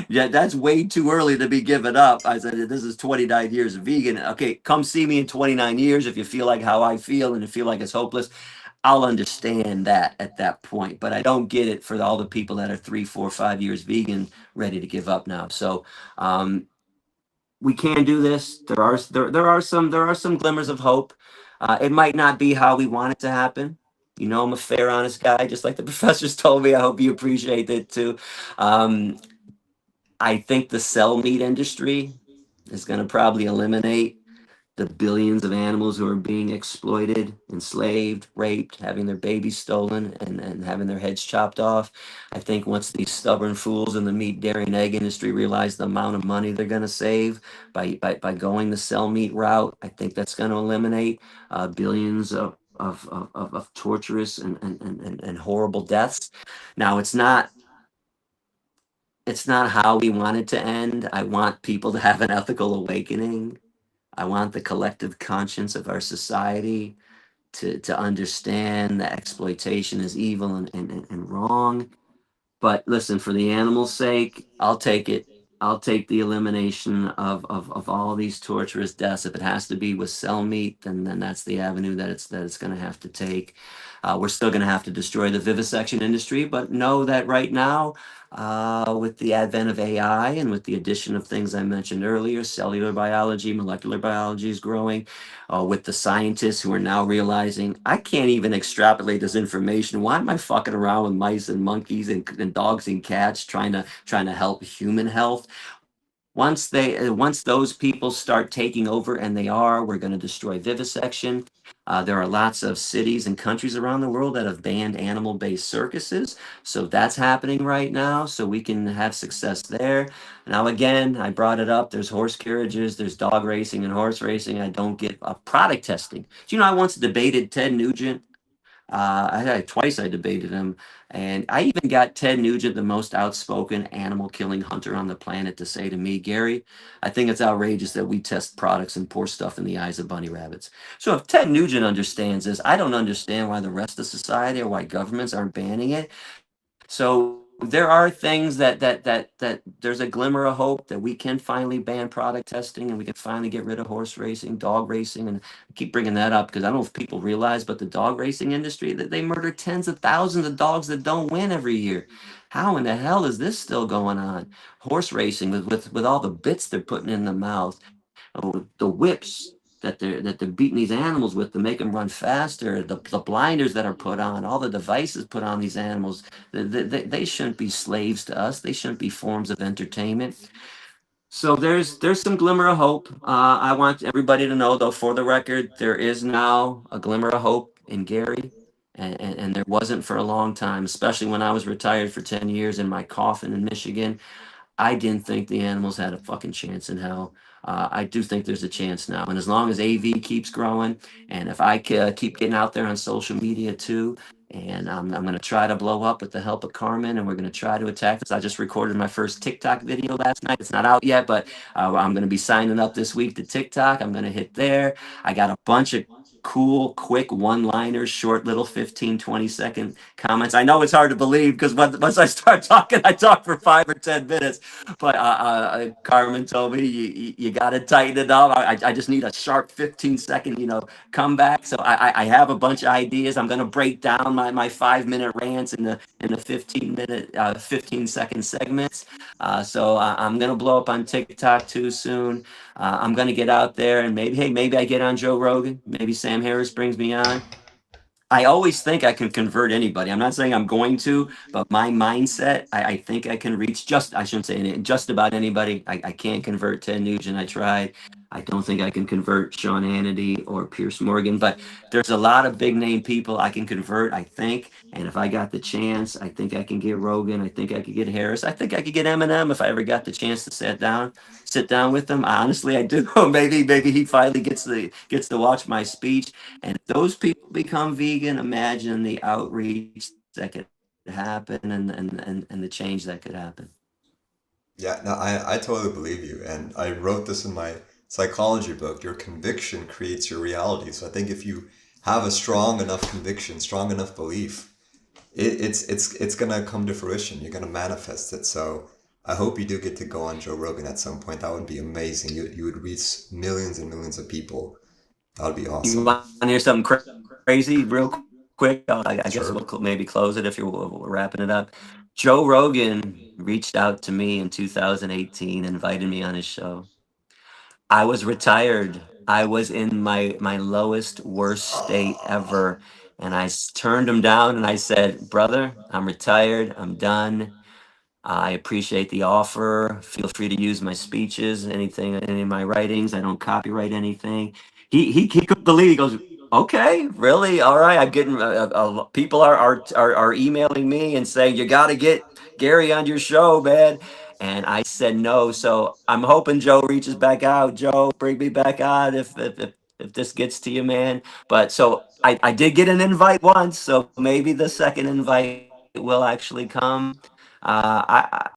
Yeah, that's way too early to be giving up. I said, this is 29 years of vegan. Okay, come see me in 29 years if you feel like how I feel and you feel like it's hopeless. I'll understand that at that point. But I don't get it for all the people that are 3, 4, 5 years vegan ready to give up now. So we can do this. There are some glimmers of hope. It might not be how we want it to happen. You know, I'm a fair, honest guy, just like the professors told me. I hope you appreciate it too. Um, I think the cell meat industry is going to probably eliminate the billions of animals who are being exploited, enslaved, raped, having their babies stolen, and having their heads chopped off. I think once these stubborn fools in the meat, dairy, and egg industry realize the amount of money they're going to save by going the cell meat route, I think that's going to eliminate billions of torturous and horrible deaths. Now, it's not how we want it to end. I want people to have an ethical awakening. I want the collective conscience of our society to understand that exploitation is evil and wrong. But listen, for the animal's sake, I'll take it. I'll take the elimination of all these torturous deaths. If it has to be with cell meat, then that's the avenue that it's going to have to take. We're still going to have to destroy the vivisection industry, but know that right now, with the advent of AI and with the addition of things I mentioned earlier, cellular biology, molecular biology is growing. With the scientists who are now realizing I can't even extrapolate this information. Why am I fucking around with mice and monkeys and dogs and cats trying to help human health? Once those people start taking over, and they are, we're going to destroy vivisection. There are lots of cities and countries around the world that have banned animal-based circuses, so that's happening right now. So we can have success there. Now, again, I brought it up. There's horse carriages, there's dog racing and horse racing. I don't get product testing. Do you know I once debated Ted Nugent? I had twice I debated him, and I even got Ted Nugent, the most outspoken animal killing hunter on the planet, to say to me, Gary, I think it's outrageous that we test products and pour stuff in the eyes of bunny rabbits. So if Ted Nugent understands this, I don't understand why the rest of society or why governments aren't banning it. So there are things that there's a glimmer of hope that we can finally ban product testing, and we can finally get rid of horse racing, dog racing, and I keep bringing that up because I don't know if people realize, but the dog racing industry, that they murder tens of thousands of dogs that don't win every year. How in the hell is this still going on? Horse racing with all the bits they're putting in the mouth, the whips that they're beating these animals with to make them run faster, the blinders that are put on, all the devices put on these animals. They shouldn't be slaves to us. They shouldn't be forms of entertainment. So there's some glimmer of hope. I want everybody to know, though, for the record, there is now a glimmer of hope in Gary, and there wasn't for a long time, especially when I was retired for 10 years in my coffin in Michigan. I didn't think the animals had a fucking chance in hell. I do think there's a chance now, and as long as AV keeps growing, and if I keep getting out there on social media too, and I'm going to try to blow up with the help of Carmen, and we're going to try to attack this. I just recorded my first TikTok video last night. It's not out yet, but I'm going to be signing up this week to TikTok. I'm going to hit there. I got a bunch of cool, quick one-liners, short little 15, 20-second comments. I know it's hard to believe because once I start talking, I talk for 5 or 10 minutes. But Carmen told me you got to tighten it up. I just need a sharp 15-second, comeback. So I have a bunch of ideas. I'm gonna break down my 5 minute rants in the 15-minute 15-second segments. So I'm gonna blow up on TikTok too soon. I'm gonna get out there and maybe I get on Joe Rogan. Maybe Sam Harris brings me on. I always think I can convert anybody. I'm not saying I'm going to, but my mindset, I think I can reach I shouldn't say just about anybody. I can't convert Ted Nugent. I tried. I don't think I can convert Sean Hannity or Pierce Morgan, but there's a lot of big name people I can convert, I think. And if I got the chance, I think I can get Rogan. I think I could get Harris. I think I could get Eminem if I ever got the chance to sit down with him. Honestly, I do. Maybe he finally gets to watch my speech. And if those people become vegan, imagine the outreach that could happen and the change that could happen. Yeah, no, I totally believe you. And I wrote this in my psychology book. Your conviction creates your reality. So I think if you have a strong enough conviction, strong enough belief, it's gonna come to fruition. You're gonna manifest it. So I hope you do get to go on Joe Rogan at some point. That would be amazing. You would reach millions and millions of people. That would be You awesome. want to hear something crazy real quick? I guess we'll Sure. maybe close it if we're wrapping it up. Joe Rogan reached out to me in 2018, invited me on his show. I was retired. I was in my lowest, worst state ever. And turned him down and I said, brother, I'm retired. I'm done. I appreciate the offer. Feel free to use my speeches, anything, any of my writings. I don't copyright anything. He couldn't believe. He goes, okay, really? All right. I'm getting people are emailing me and saying you got to get Gary on your show, man. And I said no. So I'm hoping Joe reaches back out. Joe, bring me back on if this gets to you, man. But so I did get an invite once, so maybe the second invite will actually come. I